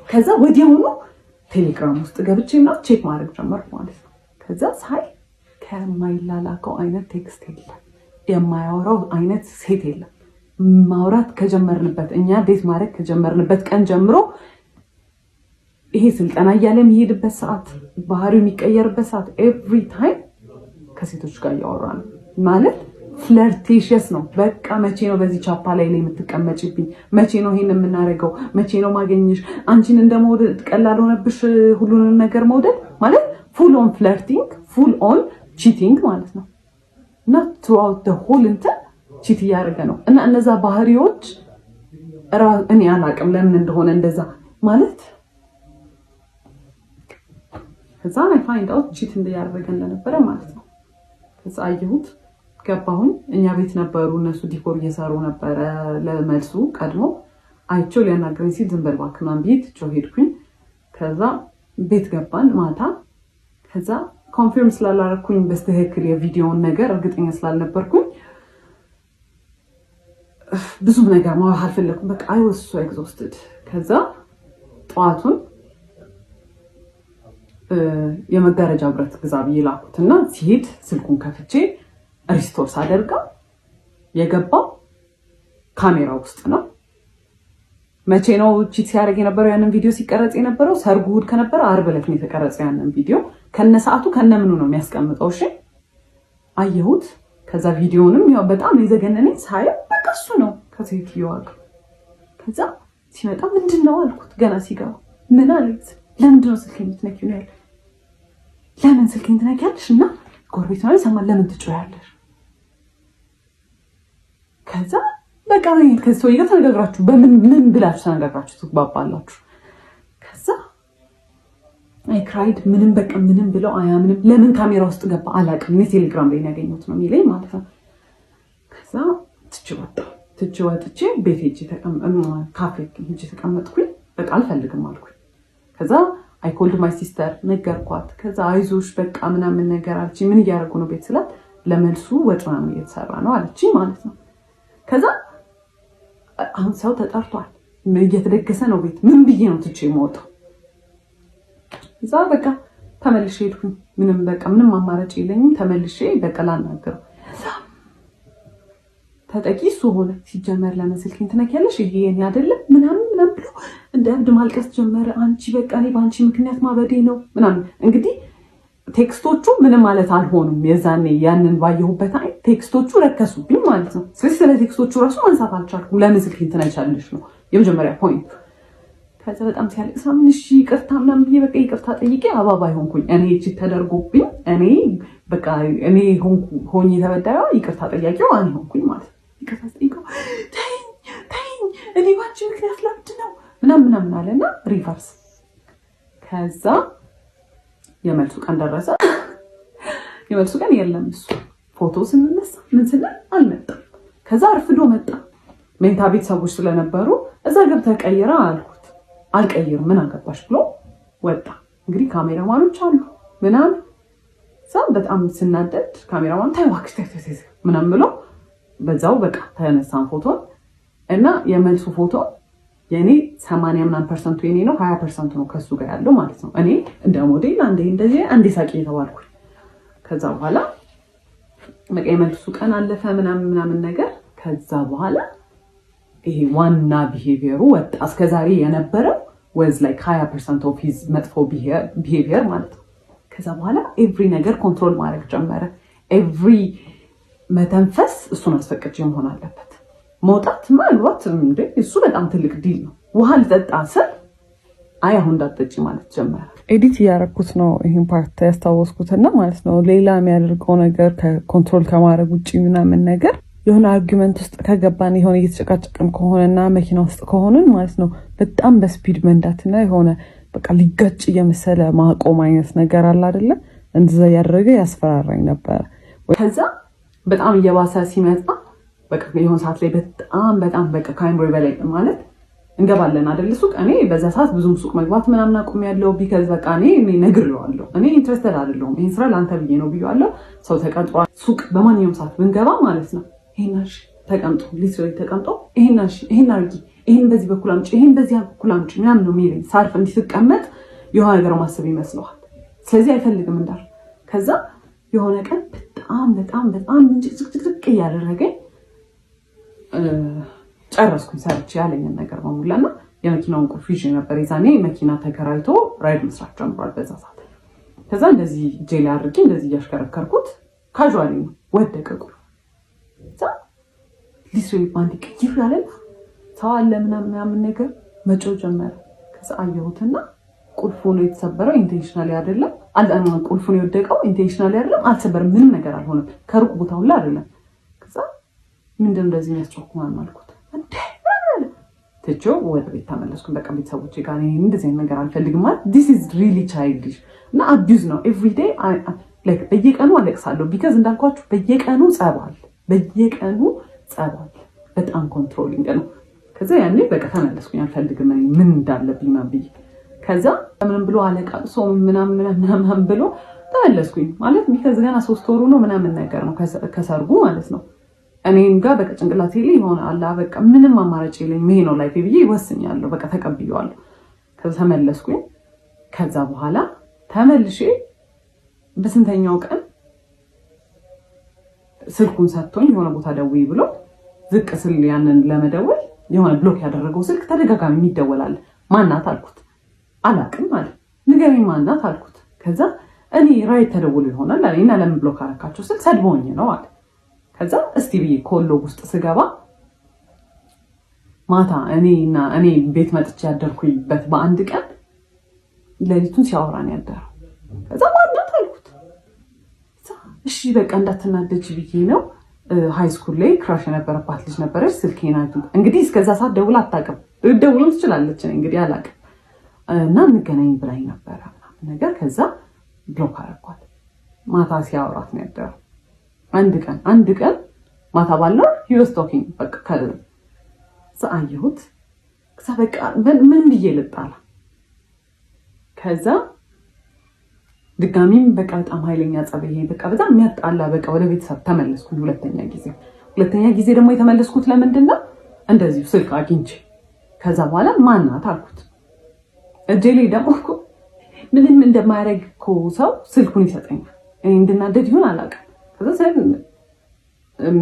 ከዛ ወዲያውኑ ቴሌግራም ውስጥ ገብቼ ምናምን ቼክ ማድረግ ጀመርኩ ማለት ነው። ከዛ ሳይ ከማይላላከው አይነት ቴክስት የለም፣ የማያወራው አይነት ሴት የለም። ማውራት ከጀመርንበት እኛ ዴት ማድረግ ከጀመርንበት ቀን ጀምሮ ይሄ ስልጠና እያለ የሚሄድበት ሰዓት ባህሪው የሚቀየርበት ሰዓት ኤቭሪ ታይም ከሴቶች ጋር እያወራ ነው ማለት ፍለርቴሽስ ነው። በቃ መቼ ነው በዚህ ቻፓ ላይ የምትቀመጭብኝ? መቼ ነው ይሄን የምናደርገው? መቼ ነው ማገኘሽ? አንቺን እንደመውደድ ቀላል ሆነብሽ ሁሉንም ነገር መውደድ ማለት ፉል ኦን ፍለርቲንግ ፉል ኦን ቺቲንግ ማለት ነው። እና ትሩአውት ዘ ሆል እንትን ቺት እያደረገ ነው። እና እነዛ ባህሪዎች እኔ አላቅም ለምን እንደሆነ እንደዛ ማለት ከዛ ላይ ፋይንድ አውት ቺት እያደረገ እንደነበረ ማለት ነው። ከዛ አየሁት ገባሁኝ። እኛ ቤት ነበሩ እነሱ ዲኮር እየሰሩ ነበረ። ለመልሱ ቀድሞ አይቼው ሊያናገረኝ ሲል ዝም በል እባክህ ምናምን ብዬ ትቼው ሄድኩኝ። ከዛ ቤት ገባን ማታ። ከዛ ኮንፊርም ስላላረኩኝ በስተክክል የቪዲዮውን ነገር እርግጠኛ ስላልነበርኩኝ ብዙ ነገር ማውራት አልፈለኩም። በቃ አይ ዋዝ ሶ ኤግዞስትድ። ከዛ ጠዋቱን የመጋረጃ ብረት ግዛ ብዬ ላኩትና ሲሄድ ስልኩን ከፍቼ ሪስቶር ሳደርገው የገባው ካሜራ ውስጥ ነው። መቼ ነው ቺት ሲያደርግ የነበረው? ያንን ቪዲዮ ሲቀረጽ የነበረው ሰርጉ እሑድ ከነበረ ዓርብ ዕለት ነው የተቀረጸው። ያንን ቪዲዮ ከነሰዓቱ ከነምኑ ነው የሚያስቀምጠው። እሺ አየሁት። ከዛ ቪዲዮንም ያው በጣም የዘገነነኝ ሳየው በቃ እሱ ነው ከሴትዮዋ ጋር። ከዛ ሲመጣ ምንድነው አልኩት። ገና ሲገባ ምን አለች? ለምንድነው ስልኬን የምትነኪው ነው ያለ። ለምን ስልኬን ትነኪያለሽ? እና ጎረቤት ነው ሰማን፣ ለምን ትጮያለሽ? ከዛ በቃ ከዚህ ሰውዬ ጋር ተነጋግራችሁ ምን ብላችሁ ተነጋግራችሁ ትግባባላችሁ? ከዛ አይ ክራይድ ምንም በቃ ምንም ብለው አያምንም። ለምን ካሜራ ውስጥ ገባ አላውቅም። እኔ ቴሌግራም ላይ ያገኘሁት ነው የሚለኝ ማለት ነው። ከዛ ትቼ ወጥቼ ቤት ሄጄ ካፌ ሄጄ ተቀመጥኩኝ። በቃ አልፈልግም አልኩኝ። ከዛ አይ ኮልድ ማይ ሲስተር ነገርኳት። ከዛ አይዞሽ በቃ ምናምን ነገር አለችኝ። ምን እያደረጉ ነው ቤት ስላት ለመልሱ ወጥ ምናምን እየተሰራ ነው አለችኝ ማለት ነው። ከዛ አሁን ሰው ተጠርቷል፣ እየተደገሰ ነው ቤት። ምን ብዬ ነው ትቼ የምወጣው? እዛ በቃ ተመልሼ ሄድኩኝ። ምንም አማራጭ የለኝም። ተመልሼ በቃ ላናገረው። ተጠቂ እሱ ሆነ። ሲጀመር ለምን ስልኬን ትነኪያለሽ? ይሄ የኔ አይደለም ምናምን ብሎ እንደ እብድ ማልቀስ ጀመረ። አንቺ በቃ እኔ በአንቺ ምክንያት ማበዴ ነው ምናምን። እንግዲህ ቴክስቶቹ ምንም ማለት አልሆኑም። የዛኔ ያንን ባየሁበት አይ ቴክስቶቹ ረከሱብኝ ማለት ነው። ስለዚህ ስለ ቴክስቶቹ ራሱ ማንሳት አልቻልኩም። ለምን ስልኬን ትነኪያለሽ ነው የመጀመሪያ ፖይንት። ከዛ በጣም ሲያለቅስ እሺ ይቅርታ ምናምን ብዬ በቃ ይቅርታ ጠይቄ አባባይ ሆንኩኝ። እኔ እቺ ተደርጎብኝ እኔ በቃ እኔ ሆኜ ተበዳዩ ይቅርታ ጠያቂው እኔ ሆንኩኝ ማለት ነው። ይቅርታ ጠይቀው ተይኝ እኔ ባንቺ ምክንያት ለምድ ነው ምናምን አለና ሪቨርስ። ከዛ የመልሱ ቀን ደረሰ። የመልሱ ቀን የለም። እሱ ፎቶ ስንነሳ ምን ስንል አልመጣም። ከዛ አርፍዶ መጣ። መኝታ ቤት ሰዎች ስለነበሩ እዛ ገብተህ ቀይራ አልኩት። አልቀይርም ምን አገባሽ ብሎ ወጣ። እንግዲህ ካሜራማኖች አሉ ምናምን። እዛ በጣም ስናደድ ካሜራማን ታይዋክስ ምናምን ብሎ በዛው በቃ ተነሳን ፎቶ እና የመልሱ ፎቶ የኔ 80% የኔ ነው፣ 20% ነው ከሱ ጋር ያለው ማለት ነው። እኔ እንደ ሞዴል አንዴ ሳቂ የተባልኩ። ከዛ በኋላ በቃ የመልሱ ቀን አለፈ ምናምን ነገር። ከዛ በኋላ ይሄ ዋና ቢሄቪየሩ ወጣ። እስከዛሬ የነበረው ወዝ ላይክ 20% ኦፍ ሂዝ መጥፎ ቢሄቪየር ማለት ነው። ከዛ በኋላ ኤቭሪ ነገር ኮንትሮል ማድረግ ጀመረ። ኤቭሪ መተንፈስ እሱን አስፈቅጄ መሆን አለበት። መውጣት ማግባት እንዴ እሱ በጣም ትልቅ ዲል ነው። ውሃ ልጠጣ ስል አይ አሁን እንዳትጠጪ ማለት ጀመረ። ኤዲት እያደረኩት ነው ይሄን ፓርት ያስታወስኩትና ማለት ነው። ሌላ የሚያደርገው ነገር ከኮንትሮል ከማድረግ ውጪ ምናምን ነገር የሆነ አርጊመንት ውስጥ ከገባን የሆነ እየተጨቃጨቅን ከሆነና መኪና ውስጥ ከሆነን ማለት ነው በጣም በስፒድ መንዳትና የሆነ በቃ ሊጋጭ እየመሰለ ማቆም አይነት ነገር አለ አይደለ? እንደዛ ያደረገ ያስፈራራኝ ነበር። ከዛ በጣም እየባሰ ሲመጣ በቃ የሆነ ሰዓት ላይ በጣም በቃ ከአይምሮ በላይ ማለት እንገባለን አይደል ሱቅ። እኔ በዛ ሰዓት ብዙም ሱቅ መግባት ምናምን አቁሜያለሁ። ቢካዝ በቃ እኔ ነግሬዋለሁ። እኔ ኢንትረስትድ አይደለሁም። ይሄን ስራ ለአንተ ብዬ ነው ብዬዋለሁ። ሰው ተቀጥሯል። ሱቅ በማንኛውም ሰዓት ብንገባ ማለት ነው ይሄናሽ ተቀምጦ ሊስሪ ተቀምጦ ይሄናሽ ይሄን አርጊ፣ ይሄን በዚህ በኩል አምጪ፣ ይሄን በዚህ በኩል አምጪ ምናምን ነው የሚለኝ። ሳርፍ እንዲስቀመጥ የሆነ ነገር ማሰብ ይመስለዋል። ስለዚህ አይፈልግም እንዳል። ከዛ የሆነ ቀን በጣም ጭቅጭቅ እያደረገኝ ጨረስኩኝ ሰርቼ ያለኝን ነገር በሙላና የመኪናውን ቁልፍ ይዤ ነበር። የዛኔ መኪና ተከራይቶ ራይድ መስራት ጀምሯል በዛ ሰዓት። ከዛ እንደዚህ ጄል አድርጌ እንደዚህ እያሽከረከርኩት ካዥዋሊ ነው ወደቀ ቁልፍ። ከዛ ሊስሪ ባንዲ ቅይፍ ያለ ሰው አለ ምናምን ነገር መጮህ ጀመረ። ከዛ አየሁትና ቁልፉ ነው የተሰበረው፣ ኢንቴንሽናሊ አይደለም። ቁልፉ ነው የወደቀው፣ ኢንቴንሽናሊ አይደለም። አልሰበርም፣ ምንም ነገር አልሆነም። ከሩቅ ቦታ ሁላ አይደለም። ከዛ ምንድነው እንደዚህ የሚያስጨኩማን አልኩት። ትቼው ወደ ቤት ተመለስኩኝ። በቃ ቤተሰቦቼ ጋር እንደዚህ ነገር አልፈልግም ማለት this is really childish እና አቢዩዝ ነው። ኤቭሪ ዴይ ላይክ በየቀኑ አለቅሳለሁ። ቢካዝ እንዳልኳችሁ በየቀኑ ጸባል በጣም ኮንትሮሊንግ ነው። ከዛ ያኔ በቃ ተመለስኩኝ። አልፈልግም ምን እንዳለብኝ ማብይ። ከዛ ምንም ብሎ አለቃቅሶ ምናምን ብሎ ተመለስኩኝ ማለት ቢካዝ ገና 3 ወሩ ነው ምናምን ነገር ነው ከሰርጉ ማለት ነው። እኔም ጋር በቃ ጭንቅላቴ ላይ ሆነ አላ በቃ ምንም አማራጭ የለኝም ይሄ ነው ላይፍ ብዬ ወስኛለሁ። በቃ ተቀብየዋለሁ። ከዛ ተመለስኩኝ። ከዛ በኋላ ተመልሼ በስንተኛው ቀን ስልኩን ሰጥቶኝ የሆነ ቦታ ደውይ ብሎ ዝቅ ስል ያንን ለመደወል የሆነ ብሎክ ያደረገው ስልክ ተደጋጋሚ ይደወላል። ማናት አልኩት። አላቅም አለ። ንገረኝ ማናት አልኩት። ከዛ እኔ ራይት ተደውሎ ይሆናል አለኝና ለምን ብሎክ አረካቸው ስል ሰድቦኝ ነው አለ። ከዛ እስቲ ብዬ ኮሎ ውስጥ ስገባ ማታ እኔ ቤት መጥቼ ያደርኩኝበት በአንድ ቀን ሌሊቱን ሲያወራን ያደረው። ከዛ ማናት አልኩት። እሺ በቃ እንዳትናደጅ ብዬ ነው ሃይ ስኩል ላይ ክራሽ የነበረባት ልጅ ነበረች። ስልኬን አይቶ እንግዲህ እስከዛ ሰዓት ደውላ አታውቅም። ደውልም ትችላለች እንግዲህ አላውቅም። እና እንገናኝ ብላኝ ነበረ ነገር። ከዛ ብሎክ አደረኳት። ማታ ሲያወራት ነው ያደረው። አንድ ቀን ማታ ባለው he was talking በቃ አየሁት። ከዛ በቃ ምን ብዬ ልጣላ። ከዛ ድጋሚም በቃ በጣም ኃይለኛ ጸብ ይሄ በቃ በጣም የሚያጣላ በቃ ወደ ቤተሰብ ተመለስኩኝ። ሁለተኛ ጊዜ ደግሞ የተመለስኩት ለምንድን ነው? እንደዚሁ ስልክ አግኝቼ ከዛ በኋላ ማናት አልኩት። እጄ ላይ ደግሞ እኮ ምንም እንደማያደርግ እኮ ሰው ስልኩን ይሰጠኛል። እኔ እንድናደድ ይሆን አላውቅም። ከዛ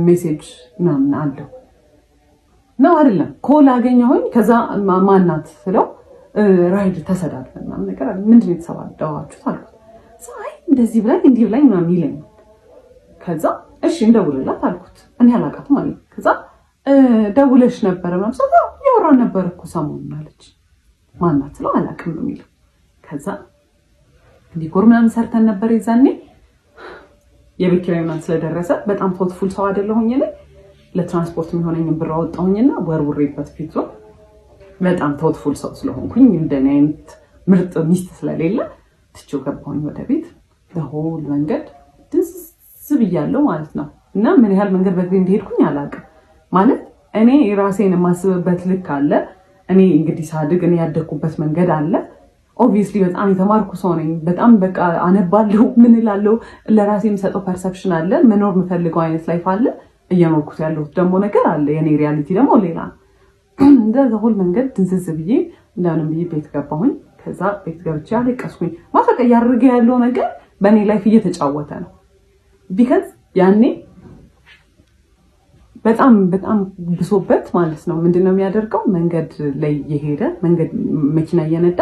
ሜሴጅ ምናምን አለው ነው አይደለም ኮል አገኘሁኝ። ከዛ ማናት ስለው ራይድ ተሰዳድበን ምናምን ነገር አለ። ምንድን ነው የተሰባደባችሁት አልኩት። ሳይ እንደዚህ ብላኝ እንዲህ ብላኝ ምናምን ይለኛል። ከዛ እሺ እንደውልላት አልኩት። እኔ አላውቃትም ማለት ነው። ከዛ ደውለሽ ነበረ ምናምን ሰው ያወራን ነበር እኮ ሰሞኑን አለች። ማናት ስለው አላውቅም ነው የሚለው። ከዛ ዲኮር ምናምን ሰርተን ነበር የዛኔ የቤት ኪራይ ምናምን ስለደረሰ በጣም ቶትፉል ሰው አይደለሁኝ እኔ። ለትራንስፖርት የሚሆነኝን ብር አወጣሁኝና ወርውሬበት ፊቱ በጣም ቶትፉል ሰው ስለሆንኩኝ እንደኔ አይነት ምርጥ ሚስት ስለሌለ ትቼው ገባሁኝ ወደ ቤት። ለሆል መንገድ ድዝ ብያለሁ ማለት ነው። እና ምን ያህል መንገድ በእግሬ እንደሄድኩኝ አላውቅም። ማለት እኔ ራሴን የማስብበት ልክ አለ። እኔ እንግዲህ ሳድግ እኔ ያደግኩበት መንገድ አለ። ኦብቪየስሊ በጣም የተማርኩ ሰው ነኝ። በጣም በቃ አነባለሁ፣ ምን እላለሁ፣ ለራሴ የምሰጠው ፐርሰፕሽን አለ። መኖር የምፈልገው አይነት ላይፍ አለ። እየኖርኩት ያለሁት ደግሞ ነገር አለ። የኔ ሪያሊቲ ደግሞ ሌላ ነው። እንደዛ ሁሉ መንገድ ድንዝዝ ብዬ እንደምንም ብዬ ቤት ገባሁኝ። ከዛ ቤት ገብቼ አለቀስኩኝ። ማፈቀ ያርገ ያለው ነገር በእኔ ላይፍ እየተጫወተ ነው። ቢካዝ ያኔ በጣም ብሶበት ማለት ነው። ምንድነው የሚያደርገው? መንገድ ላይ የሄደ መንገድ መኪና እየነዳ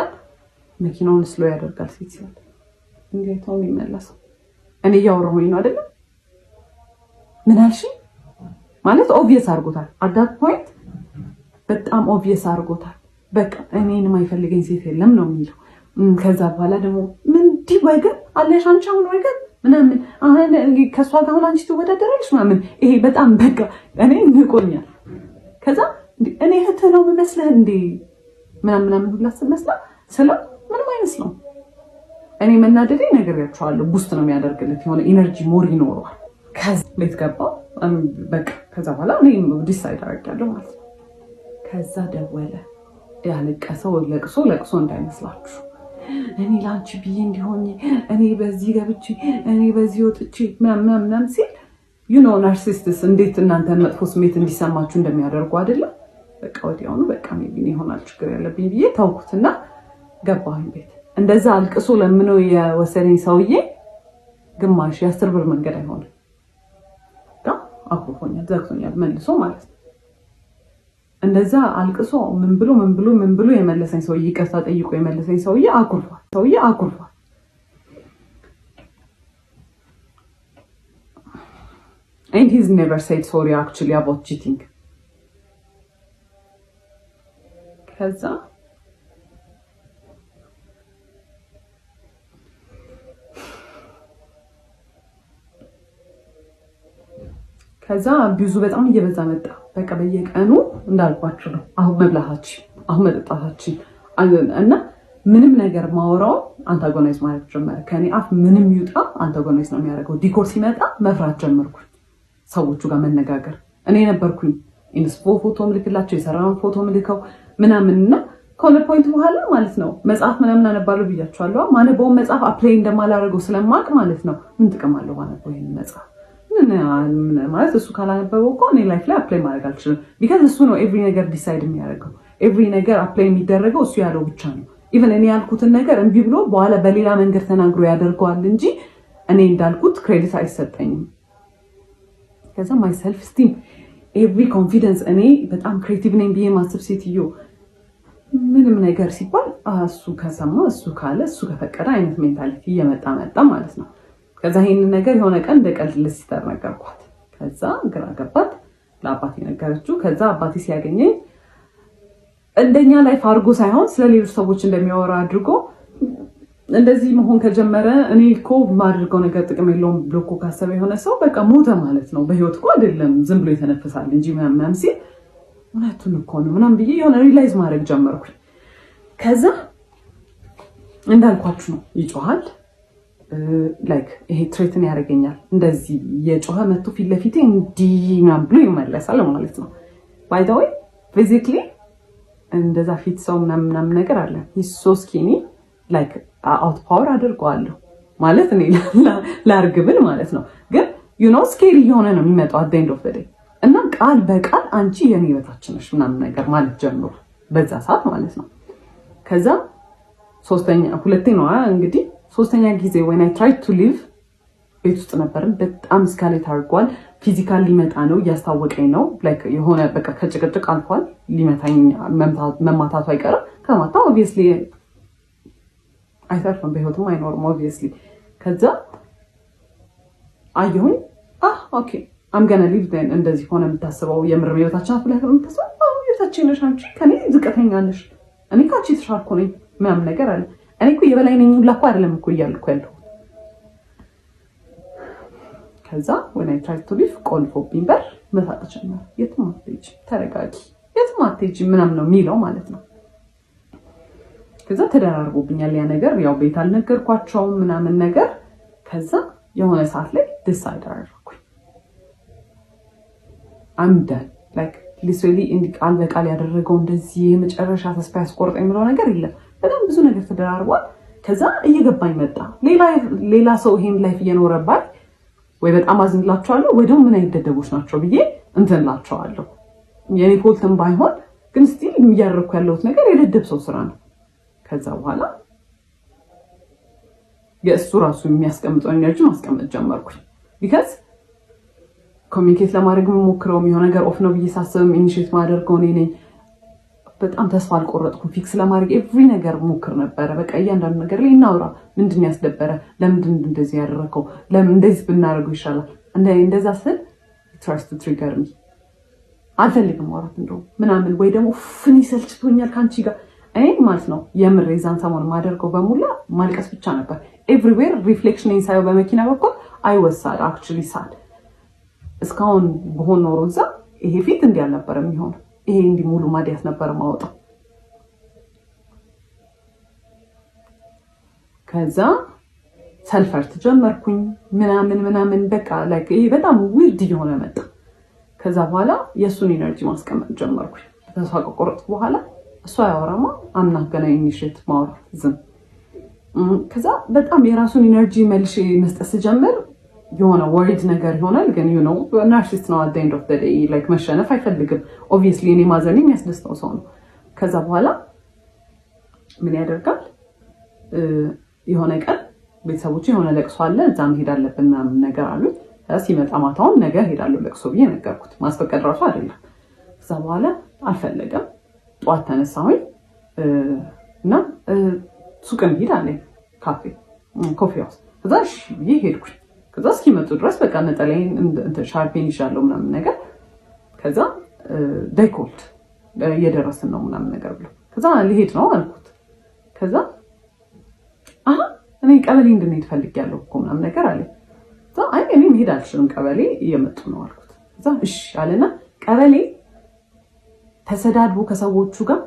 መኪናውን ስሎ ያደርጋል። ሴት ሲል እንዴት ነው የሚመለሰው? እኔ እያወራሁኝ ነው አይደለም? ምን አልሽ ማለት ኦብቪየስ አድርጎታል። አዳት ፖይንት በጣም ኦብቪየስ አድርጎታል። በቃ እኔን የማይፈልገኝ ሴት የለም ነው የሚለው። ከዛ በኋላ ደግሞ ምን ዲ ወገን አለሽ አንቺ አሁን ወገን ምናምን አሁን ከሷ ጋር አሁን አንቺ ትወዳደራለሽ ምናምን። ይሄ በጣም በቃ እኔ ንቆኛል። ከዛ እኔ እህት ነው የምመስልህ እንዴ ምናምን ሁላ መስላ ስለ ምንም አይመስለው። እኔ መናደዴ ነግሬያቸዋለሁ። ቡስት ነው የሚያደርግለት የሆነ ኢነርጂ ሞር ይኖረዋል። ከዛ ቤት ገባሁ በቃ። ከዛ በኋላ እኔ ዲሳይድ አደረጋለሁ ማለት ነው። ከዛ ደወለ። ያለቀሰው ለቅሶ እንዳይመስላችሁ። እኔ ላንቺ ብዬ እንዲሆን እኔ በዚህ ገብቼ እኔ በዚህ ወጥቼ ምናምን ሲል ናርሲስቲስ እንዴት እናንተን መጥፎ ስሜት እንዲሰማችሁ እንደሚያደርጉ አይደለም። በቃ ወዲያውኑ በቃ ሜቢ ይሆናል ችግር ያለብኝ ብዬ ታውኩትና ገባሁኝ ቤት። እንደዛ አልቅሶ ለምነው የወሰደኝ ሰውዬ ግማሽ የ10 ብር መንገድ አይሆንም። አኩርፎኛል፣ ዘግቶኛል መልሶ ማለት ነው። እንደዛ አልቅሶ ምን ብሎ የመለሰኝ ሰውዬ ይቅርታ ጠይቆ የመለሰኝ ሰውዬ አኩርፏል። And he's never said sorry actually about cheating. ከዛ ብዙ በጣም እየበዛ መጣ። በቃ በየቀኑ እንዳልኳችሁ ነው። አሁን መብላታችን፣ አሁን መጠጣታችን እና ምንም ነገር ማወራው አንታጎናይዝ ማለት ጀመረ። ከኔ አፍ ምንም ይውጣ አንታጎናይዝ ነው የሚያደርገው። ዲኮር ሲመጣ መፍራት ጀመርኩ። ሰዎቹ ጋር መነጋገር እኔ ነበርኩኝ ኢንስፖ ፎቶ ምልክላቸው የሰራውን ፎቶ ምልከው ምናምንና ከሆነ ፖይንት በኋላ ማለት ነው መጽሐፍ ምናምን አነባለሁ ብያቸዋለሁ። ማነበው መጽሐፍ አፕላይ እንደማላደርገው ስለማቅ ማለት ነው ምን ጥቅም አለው ማነበው ይሄን መጽሐፍ ማለት እሱ ካላነበበው እኮ እኔ ላይፍ ላይ አፕላይ ማድረግ አልችልም። ቢካዝ እሱ ነው ኤቭሪ ነገር ዲሳይድ የሚያደርገው። ኤቭሪ ነገር አፕላይ የሚደረገው እሱ ያለው ብቻ ነው። ኢቨን እኔ ያልኩትን ነገር እምቢ ብሎ በኋላ በሌላ መንገድ ተናግሮ ያደርገዋል እንጂ እኔ እንዳልኩት ክሬዲት አይሰጠኝም። ከዛ ማይ ሰልፍ ስቲም ኤቭሪ ኮንፊደንስ እኔ በጣም ክሬቲቭ ነኝ ብዬ ማስብ ሴትዮ ምንም ነገር ሲባል እሱ ከሰማ እሱ ካለ እሱ ከፈቀደ አይነት ሜንታሊቲ እየመጣ መጣ ማለት ነው። ከዛ ይሄንን ነገር የሆነ ቀን እንደ ቀልድ ልሲስተር ነገርኳት። ከዛ ግራ ገባት፣ ለአባቴ ነገረችው። ከዛ አባቴ ሲያገኘኝ እንደኛ ላይፍ አድርጎ ሳይሆን ስለሌሎች ሰዎች እንደሚያወራ አድርጎ እንደዚህ መሆን ከጀመረ እኔ እኮ ማድርገው ነገር ጥቅም የለውም ብሎ እኮ ካሰበ የሆነ ሰው በቃ ሞተ ማለት ነው። በህይወት እኮ አይደለም ዝም ብሎ የተነፈሳል እንጂ ምናምን ሲል እውነቱን እኮ ነው ምናምን ብዬ የሆነ ሪላይዝ ማድረግ ጀመርኩኝ። ከዛ እንዳልኳችሁ ነው ይጮሃል፣ ላይክ ይሄ ትሬትን ያደርገኛል። እንደዚህ የጮኸ መጥቶ ፊት ለፊቴ እንዲህ ምናምን ብሎ ይመለሳል ማለት ነው። ባይ ዘ ወይ ፊዚክሊ እንደዛ ፊት ሰው ምናምን ነገር አለ ሶ ስኪኒ ላይክ አውት ፓወር አድርገዋለሁ ማለት እኔ ላርግብል ማለት ነው። ግን ዩ ኖ ስኬሪ የሆነ ነው የሚመጣው አት ዘ ኤንድ ኦፍ ዘ ዴይ እና ቃል በቃል አንቺ የኔ በታች ነሽ ምናምን ነገር ማለት ጀምሮ በዛ ሰዓት ማለት ነው። ከዛ ሁለቴ ነው እንግዲህ ሶስተኛ ጊዜ when I tried to leave ቤት ውስጥ ነበርን። በጣም ስካሌት አድርጓል። ፊዚካል ሊመጣ ነው እያስታወቀኝ ነው። ላይክ የሆነ በቃ ከጭቅጭቅ አልፏል። ሊመታኝ መማታቱ አይቀርም። ከማታ ኦብቪየስሊ አይተርፍም፣ በህይወትም አይኖርም ኦብቪየስሊ። ከዛ አየሁኝ ኦኬ አም ገና ሊቭ ዴን እንደዚህ ሆነ የምታስበው የምር ህይወታችን አፍለህ የምታስበው ህይወታችን ነሽ አንቺ ከኔ ዝቅተኛ ነሽ፣ እኔ ካንቺ ተሻልኩ ነኝ ምናምን ነገር አለ። እኔ እኮ የበላይ ነኝ ሁላ እኮ አይደለም እኮ እያልኩ ያለው። ከዛ when I tried to leave ቆልፎብኝ በር መሳቅ ጀመረ። የትም አትሄጂ፣ ተረጋጊ፣ የትም አትሄጂ ምናምን ነው የሚለው ማለት ነው። ከዛ ተደራርቦብኛል ያ ነገር። ያው ቤት አልነገርኳቸውም ምናምን ነገር። ከዛ የሆነ ሰዓት ላይ ዲሳይድ አደረኩኝ አምዳን ላይክ ሊትራሊ እንዲህ ቃል በቃል ያደረገው እንደዚህ የመጨረሻ ተስፋ ያስቆርጠኝ የሚለው ነገር የለም። በጣም ብዙ ነገር ተደራርቧል። ከዛ እየገባኝ መጣ ሌላ ሰው ይሄን ላይፍ እየኖረባት ወይ በጣም አዝንላቸዋለሁ ወይ ደግሞ ምን አይነት ደደቦች ናቸው ብዬ እንትንላቸዋለሁ። የኔ ፎልትም ባይሆን ግን ስቲል እያደረኩ ያለሁት ነገር የደደብ ሰው ስራ ነው። ከዛ በኋላ የእሱ ራሱ የሚያስቀምጠው ኤነርጂ ማስቀመጥ ጀመርኩኝ። ቢካዝ ኮሚኒኬት ለማድረግ የምሞክረው የሆነ ነገር ኦፍ ነው ብዬ ሳስብም ኢኒሼት ማደርገው እኔ ነኝ። በጣም ተስፋ አልቆረጥኩም። ፊክስ ለማድረግ ኤቭሪ ነገር ሞክር ነበረ። በቃ እያንዳንዱ ነገር ላይ እናውራ። ምንድን ያስደበረ? ለምንድን እንደዚህ ያደረከው? ለምን እንደዚህ ብናደርገው ይሻላል? እንደዛ ስል ትራስት ትሪገር ሚ አልፈልግም ማውራት እንደው ምናምን ወይ ደግሞ ፍኒ ሰልችቶኛል ካንቺ ጋር እኔ ማለት ነው። የምር የዛን ሰሞን ማደርገው በሙላ ማልቀስ ብቻ ነበር። ኤቭሪዌር ሪፍሌክሽን ኢንሳይው በመኪና በኩል አይ ዋዝ ሳድ አክቹሊ ሳድ። እስካሁን በሆነ ኖሮ እዛ ይሄ ፊት እንዲህ አልነበረ የሚሆነው። ይሄ እንዲህ ሙሉ ማዲያት ነበር ማውጣው። ከዛ ሰልፈርት ጀመርኩኝ ምናምን በቃ ላይክ ይሄ በጣም ዊርድ እየሆነ መጣ። ከዛ በኋላ የእሱን ኢነርጂ ማስቀመጥ ጀመርኩኝ። ተስፋ ከቆረጥኩ በኋላ እሱ አያወራማ አምናገና ኢኒሼት ማውራት ዝም። ከዛ በጣም የራሱን ኢነርጂ መልሼ መስጠት ስጀምር የሆነ ወሪድ ነገር ይሆናል። ግን ዩ ኖ ናርሲስት ነው። አት ዘ ኤንድ ኦፍ ዘ ዴይ ላይክ መሸነፍ አይፈልግም። ኦብቪየስሊ እኔ ማዘን የሚያስደስተው ሰው ነው። ከዛ በኋላ ምን ያደርጋል? የሆነ ቀን ቤተሰቦቹ የሆነ ለቅሶ አለ እዛ መሄድ አለብን ምናምን ነገር አሉ። ሲመጣ ማታውን ነገ ሄዳለሁ ለቅሶ ብዬ ነገርኩት። ማስፈቀድ ራሱ አይደለም። ከዛ በኋላ አልፈለገም። ጠዋት ተነሳሁኝ እና ሱቅ እንሂድ አለኝ፣ ኮፊ ሃውስ። ከዛ እሺ ብዬ ሄድኩኝ። ከዛ እስኪመጡ ድረስ በቃ ነጠላዬን ሻርፔን ይሻለው ምናምን ነገር። ከዛ ዳይኮልት እየደረስን ነው ምናምን ነገር ብሎ ከዛ ልሄድ ነው አልኩት። ከዛ እኔ ቀበሌ እንድንሄድ ፈልጌያለሁ እኮ ምናምን ነገር አለ። ከዛ አይ እኔ መሄድ አልችልም ቀበሌ እየመጡ ነው አልኩት። ከዛ እሺ አለና ቀበሌ ተሰዳድቦ ከሰዎቹ ጋር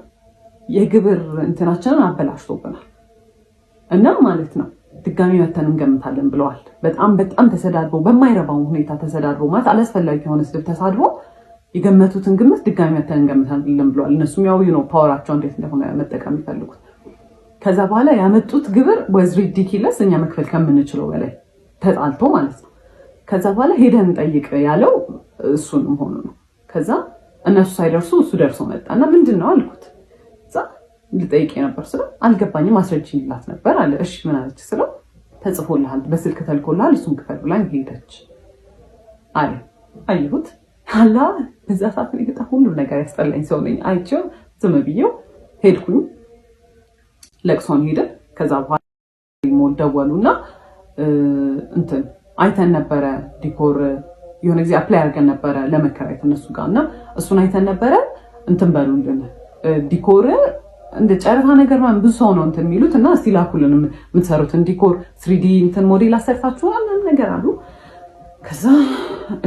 የግብር እንትናችንን አበላሽቶብናል እና ማለት ነው ድጋሚ መተን እንገምታለን ብለዋል። በጣም ተሰዳድቦ በማይረባው ሁኔታ ተሰዳድቦ ማለት አላስፈላጊ የሆነ ስድብ ተሳድቦ የገመቱትን ግምት ድጋሚ መተን እንገምታለን ብለዋል። እነሱም ያው ነው ፓወራቸው እንዴት እንደሆነ መጠቀም ይፈልጉት። ከዛ በኋላ ያመጡት ግብር ወዝ ሪዲኪለስ እኛ መክፈል ከምንችለው በላይ ተጣልቶ ማለት ነው። ከዛ በኋላ ሄደን እንጠይቅ ያለው እሱንም ሆኖ ነው። ከዛ እነሱ ሳይደርሱ እሱ ደርሶ መጣና ምንድነው አልኩት። ልጠይቅ ነበር ስለ አልገባኝም ማስረጃኝ ይላት ነበር አለ። እሺ ምን አለች ስለ ተጽፎልሃል በስልክ ተልኮልሃል እሱን ክፈል ብላኝ ሄደች አለ። አየሁት አላ በዛ ሰዓት ላይ በጣም ሁሉ ነገር ያስጠላኝ ሰው ነኝ። አይቼው ዝም ብዬው ሄድኩኝ። ለቅሶን ሄደ። ከዛ በኋላ ሞል ደወሉና እንትን አይተን ነበረ ዲኮር የሆነ ጊዜ አፕላይ አድርገን ነበረ ለመከራየት እነሱ ጋርና እሱን አይተን ነበረ እንትን በሉልን ዲኮር እንደ ጨረታ ነገር ማለት ብዙ ሰው ነው እንትን የሚሉት እና እስቲ ላኩልን የምትሰሩትን ዲኮር 3D እንትን ሞዴል አሰርታችኋል ነገር አሉ። ከዛ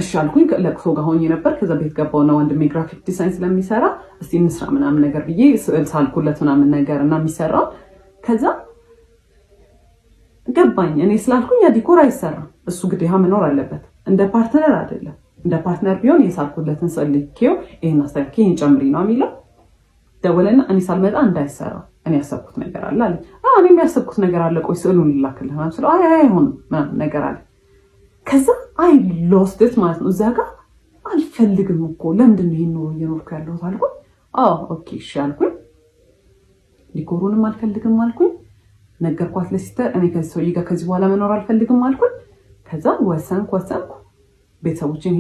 እሺ አልኩኝ። ለቅሶ ጋር ሆኜ ነበር። ከዛ ቤት ገባውና ወንድሜ ግራፊክ ዲዛይን ስለሚሰራ እስቲ እንስራ ምናምን ነገር ብዬ ስዕል ሳልኩለት ምናምን ነገር እና የሚሰራው ከዛ ገባኝ። እኔ ስላልኩኝ ያ ዲኮር አይሰራም እሱ ግዴታ መኖር አለበት እንደ ፓርትነር አይደለም። እንደ ፓርትነር ቢሆን የሳልኩለትን ስዕል ልኬው ይሄን አስተካክዬ ይሄን ጨምሪ ነው የሚለው። ደወለና እኔ ሳልመጣ እንዳይሰራ እኔ ያሰብኩት ነገር አለ አለ። እኔ የሚያሰብኩት ነገር አለ ቆይ ስዕሉን ልላክልህ ማለት ነው። አይ አይሆንም ምናምን ነገር አለ። ከዛ አይ ሎስት ኢት ማለት ነው። እዛ ጋር አልፈልግም እኮ ለምንድን ነው ይሄን ነው እየኖርኩ ያለሁት አልኩኝ። ኦኬ እሺ አልኩኝ። ዲኮሩንም አልፈልግም አልኩኝ። ነገርኳት ለሲስተር እኔ ከዚህ ሰውዬ ጋር ከዚህ በኋላ መኖር አልፈልግም አልኩኝ። ከዛ ወሰንኩ ቤተሰቦችን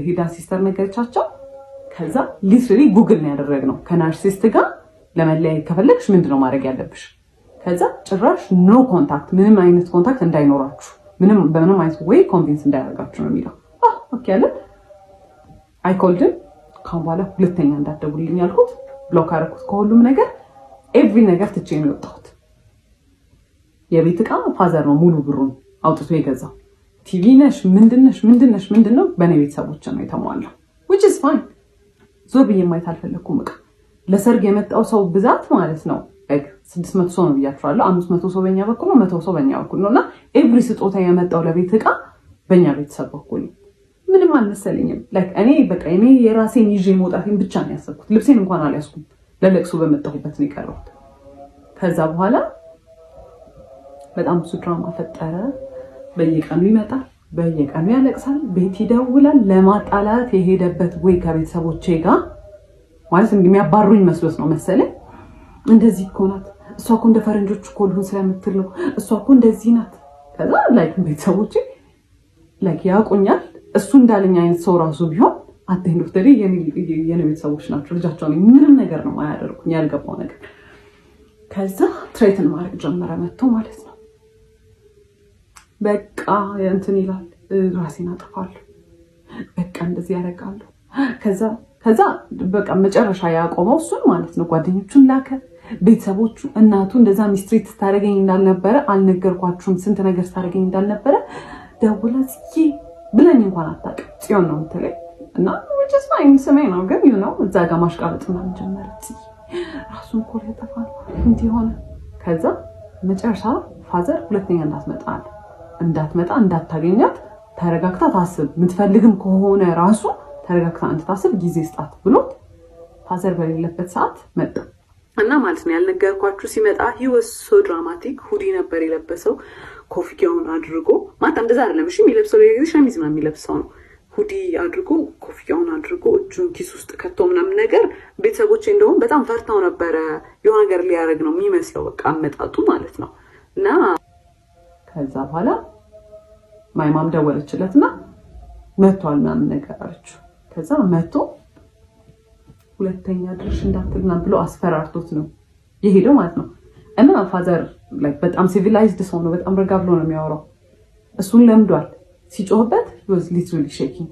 ሄዳ ሲስተር ነገረቻቸው። ከዛ ሊትራሊ ጉግል ነው ያደረግነው ከናርሲስት ጋር ለመለያየት ከፈለግሽ ምንድነው ማድረግ ያለብሽ? ከዛ ጭራሽ ኖ ኮንታክት ምንም አይነት ኮንታክት እንዳይኖራችሁ በምንም አይነት ወይ ኮንቪንስ እንዳያደርጋችሁ ነው የሚለው። ኦኬ አለ። አይ ኮልድን ካሁን በኋላ ሁለተኛ እንዳትደውልልኝ ያልኩት ብሎክ አደረኩት ከሁሉም ነገር ኤቭሪ ነገር ትቼ ነው የወጣሁት። የቤት ዕቃ ፋዘር ነው ሙሉ ብሩን አውጥቶ የገዛው። ቲቪ ነሽ ምንድነው በእኔ ቤተሰቦች ነው የተሟላው which is fine። ዞር ብዬ ማየት አልፈለኩም። ዕቃ ለሰርግ የመጣው ሰው ብዛት ማለት ነው 600 ሰው ነው ብያችኋለሁ። 500 ሰው በእኛ በኩል ነው 100 ሰው በእኛ በኩል ነውና ኤቭሪ ስጦታ የመጣው ለቤት ዕቃ በእኛ ቤተሰብ በኩል ምንም አልመሰለኝም። እኔ በቃ እኔ የራሴን ይዤ መውጣቴን ብቻ ነው ያሰብኩት። ልብሴን እንኳን አልያዝኩም። ለለቅሶ በመጣሁበት ነው የቀረሁት። ከዛ በኋላ በጣም ብዙ ድራማ ፈጠረ። በየቀኑ ይመጣል፣ በየቀኑ ያለቅሳል፣ ቤት ይደውላል። ለማጣላት የሄደበት ወይ ከቤተሰቦቼ ጋር ማለት እንደሚያባሩኝ መስሎት ነው መሰለኝ። እንደዚህ እኮ ናት እሷ እኮ እንደ ፈረንጆች እኮ ልሁን ስለምትል ነው እሷ እኮ እንደዚህ ናት። ከዛ ቤተሰቦቼ ያውቁኛል። እሱ እንዳለኝ አይነት ሰው ራሱ ቢሆን አትሄንዶ ፍተሪ የኔ ቤተሰቦች ናቸው ልጃቸውን ምንም ነገር ነው ማያደርጉኝ ያልገባው ነገር። ከዛ ትሬትን ማድረግ ጀመረ መጥቶ ማለት ነው። በቃ እንትን ይላል ራሴን አጠፋለሁ በቃ እንደዚህ ያደርጋለሁ። ከዛ በቃ መጨረሻ ያቆመው እሱን ማለት ነው። ጓደኞቹን ላከ፣ ቤተሰቦቹ እናቱ እንደዛ ሚስትሪት ስታደርገኝ እንዳልነበረ አልነገርኳችሁም ስንት ነገር ስታደርገኝ እንዳልነበረ ደውላ ጽዬ ብለኝ እንኳን አታውቅም። ጽዮን ነው የምትለኝ እና ወጭስ ማይን ስሜ ነው ግን እዛ ጋር ማሽቃበጥ ምናምን ጀመረች። ራሱን እኮ ሊያጠፋ ነው እንዲህ ሆነ። ከዛ መጨረሻ ፋዘር ሁለተኛ እንዳትመጣ እንዳታገኛት ተረጋግታ ታስብ፣ የምትፈልግም ከሆነ ራሱ ተረጋግታ እንድታስብ ጊዜ ስጣት ብሎ ፋዘር በሌለበት ሰዓት መጣ እና ማለት ነው ያልነገርኳችሁ ሲመጣ he was so dramatic። ሁዲ ነበር የለበሰው ኮፍያውን አድርጎ ማታ እንደዛ አይደለም እሺ የሚለብሰው ለጊዜ ሸሚዝ ነው የሚለብሰው ነው። ሁዲ አድርጎ ኮፍያውን አድርጎ እጁን ኪስ ውስጥ ከቶ ምናምን ነገር ቤተሰቦቼ እንደውም በጣም ፈርተው ነበረ። የሆነ ነገር ሊያደርግ ነው የሚመስለው በቃ አመጣጡ ማለት ነው። እና ከዛ በኋላ ማይማም ደወለችለትና መጥቷል ምናምን ነገር አለችው። ከዛ መጥቶ ሁለተኛ ድርሽ እንዳትልና ብሎ አስፈራርቶት ነው የሄደው ማለት ነው። እና ፋዘር በጣም ሲቪላይዝድ ሰው ነው። በጣም ረጋ ብሎ ነው የሚያወራው። እሱን ለምዷል። ሲጮህበት was literally shaking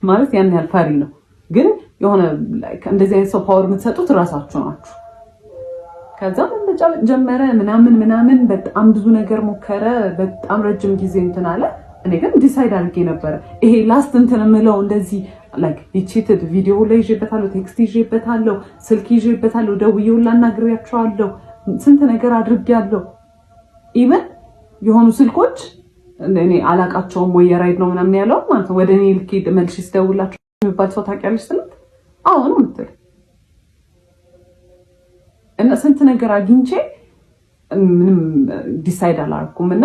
ማለት ያን ያህል ፈሪ ነው። ግን የሆነ እንደዚህ አይነት ሰው ፓወር የምትሰጡት ራሳችሁ ናችሁ። ከዛ መጫወት ጀመረ ምናምን በጣም ብዙ ነገር ሞከረ። በጣም ረጅም ጊዜ እንትን አለ። እኔ ግን ዲሳይድ አድርጌ ነበር ይሄ ላስት እንትን የምለው እንደዚህ ዲቺትድ ቪዲዮ ላይ ይዤበታለሁ፣ ቴክስት ይዤበታለሁ፣ ስልክ ይዤበታለሁ፣ ደውዬው ላናግሬያቸዋለሁ፣ ስንት ነገር አድርጌያለሁ። ኢቨን የሆኑ ስልኮች እኔ አላቃቸውም ወይ የራይድ ነው ምናምን ያለው ማለት ነው። ወደ እኔ ልክ መልሽ ስደውላችሁ የሚባል ሰው ታውቂያለሽ ስለት አሁን ምትል እና ስንት ነገር አግኝቼ ምንም ዲሳይድ አላደረኩም። እና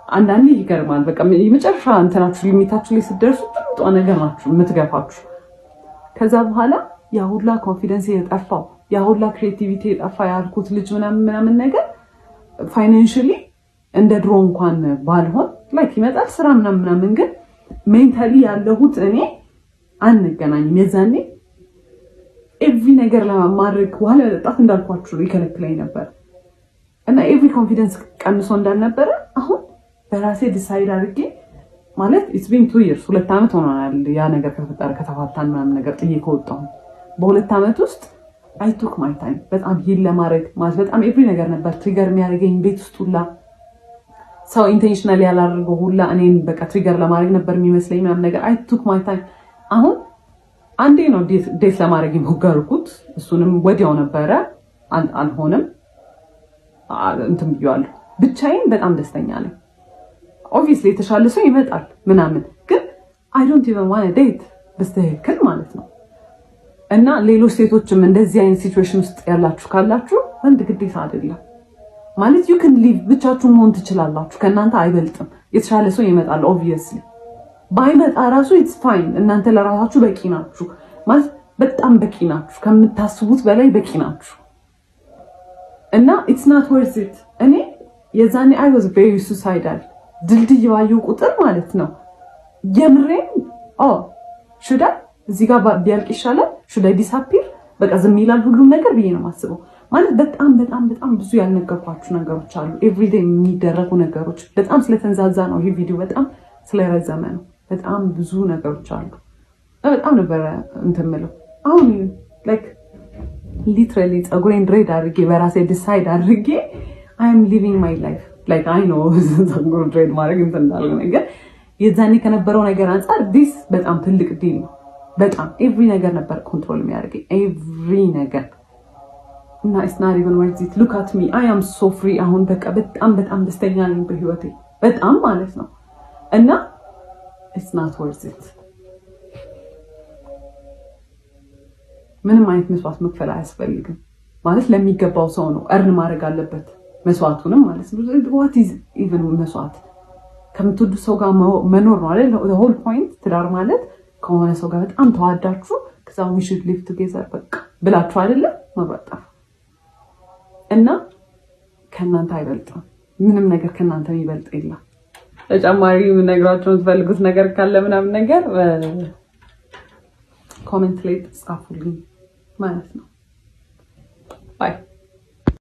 አንዳንዴ ይገርማል። በቃ የመጨረሻ እንትናችሁ ሊሚታችሁ ላይ ስትደርሱ ጥሩ ነገር ናችሁ የምትገፋችሁ። ከዛ በኋላ ያ ሁላ ኮንፊደንስ የጠፋው ያ ሁላ ክሬቲቪቲ ጠፋ ያልኩት ልጅ ምናምን ነገር ፋይናንሻሊ እንደ ድሮ እንኳን ባልሆን ላይክ ይመጣል ስራ ምናምን ግን ሜንታሊ ያለሁት እኔ አንገናኝም። የዛኔ ኤቭሪ ነገር ለማድረግ ዋለ ለጣት እንዳልኳችሁ ይከለክለኝ ነበር እና ኤቭሪ ኮንፊደንስ ቀንሶ እንዳልነበረ አሁን በራሴ ዲሳይድ አድርጌ ማለት ኢትስ ቢን 2 years 2 ዓመት ሆኗል ያ ነገር ከተፈጠረ ከተፋታን ምናምን ነገር ጥዬ ከወጣሁ በ2 ዓመት ውስጥ አይ ቱክ ማይ ታይም በጣም ሂል ለማድረግ ማለት በጣም ኤቭሪ ነገር ነበር ትሪገር የሚያደርገኝ ቤት ውስጥ ሁላ ሰው ኢንቴንሽናሊ ያላደረገው ሁላ እኔን በቃ ትሪገር ለማድረግ ነበር የሚመስለኝ ምናምን ነገር አይ ቱክ ማይ ታይም አሁን አንዴ ነው ዴት ለማድረግ የሞከርኩት እሱንም ወዲያው ነበረ አልሆነም እንትን ብያለሁ ብቻዬን በጣም ደስተኛ ነኝ ኦብቪየስሊ የተሻለ ሰው ይመጣል ምናምን ግን አይ ዶንት ኢቨን ዋንት ዴት በስተክል ማለት ነው እና ሌሎች ሴቶችም እንደዚህ አይነት ሲቹዌሽን ውስጥ ያላችሁ ካላችሁ ወንድ ግዴታ አይደለም ማለት you can live ብቻችሁን መሆን ትችላላችሁ ከእናንተ አይበልጥም የተሻለ ሰው ይመጣል ኦብቪየስሊ ባይመጣ ራሱ it's fine እናንተ ለራሳችሁ በቂ ናችሁ ማለት በጣም በቂ ናችሁ ከምታስቡት በላይ በቂ ናችሁ እና it's not worth it እኔ የዛኔ I was very suicidal ድልድይ ባየው ቁጥር ማለት ነው የምሬን should I እዚህ ጋር ቢያልቅ ይሻላል should I disappear በቃ ዝም ይላል ሁሉም ነገር ብዬ ነው የማስበው ማለት በጣም ብዙ ያልነገርኳችሁ ነገሮች አሉ ኤቭሪዴይ የሚደረጉ ነገሮች በጣም ስለተንዛዛ ነው ይሄ ቪዲዮ በጣም ስለረዘመ ነው በጣም ብዙ ነገሮች አሉ በጣም ነበር እንትምለው አሁን ላይክ ሊትራሊ ጸጉሬን ድሬድ አድርጌ በራሴ ዲሳይድ አድርጌ I am living my life like I know ጸጉር ድሬድ ማድረግ እንዳለ ነገር የዛኔ ከነበረው ነገር አንፃር this በጣም ትልቅ ዲል ነው በጣም ኤቭሪ ነገር ነበር ኮንትሮል የሚያደርገኝ ኤቭሪ ነገር እና it's not even worth it look at me I am so free አሁን በቃ በጣም ደስተኛ ነኝ በህይወቴ በጣም ማለት ነው እና it's not worth it ምንም አይነት መስዋዕት መክፈል አያስፈልግም ማለት ለሚገባው ሰው ነው እርን ማድረግ አለበት መስዋዕቱንም ማለት ነው what is even መስዋዕት ከምትወዱ ሰው ጋር መኖር ነው አይደል the whole point ትዳር ማለት ከሆነ ሰው ጋር በጣም ተዋዳችሁ ከዛው we should live together በቃ ብላችሁ አይደለ መብራጣፍ እና ከናንተ አይበልጥም ምንም ነገር ከናንተ የሚበልጥ የለም ተጨማሪ ነግራችሁ የምትፈልጉት ነገር ካለ ምናምን ነገር ኮሜንት ላይ ጻፉልኝ ማለት ነው ባይ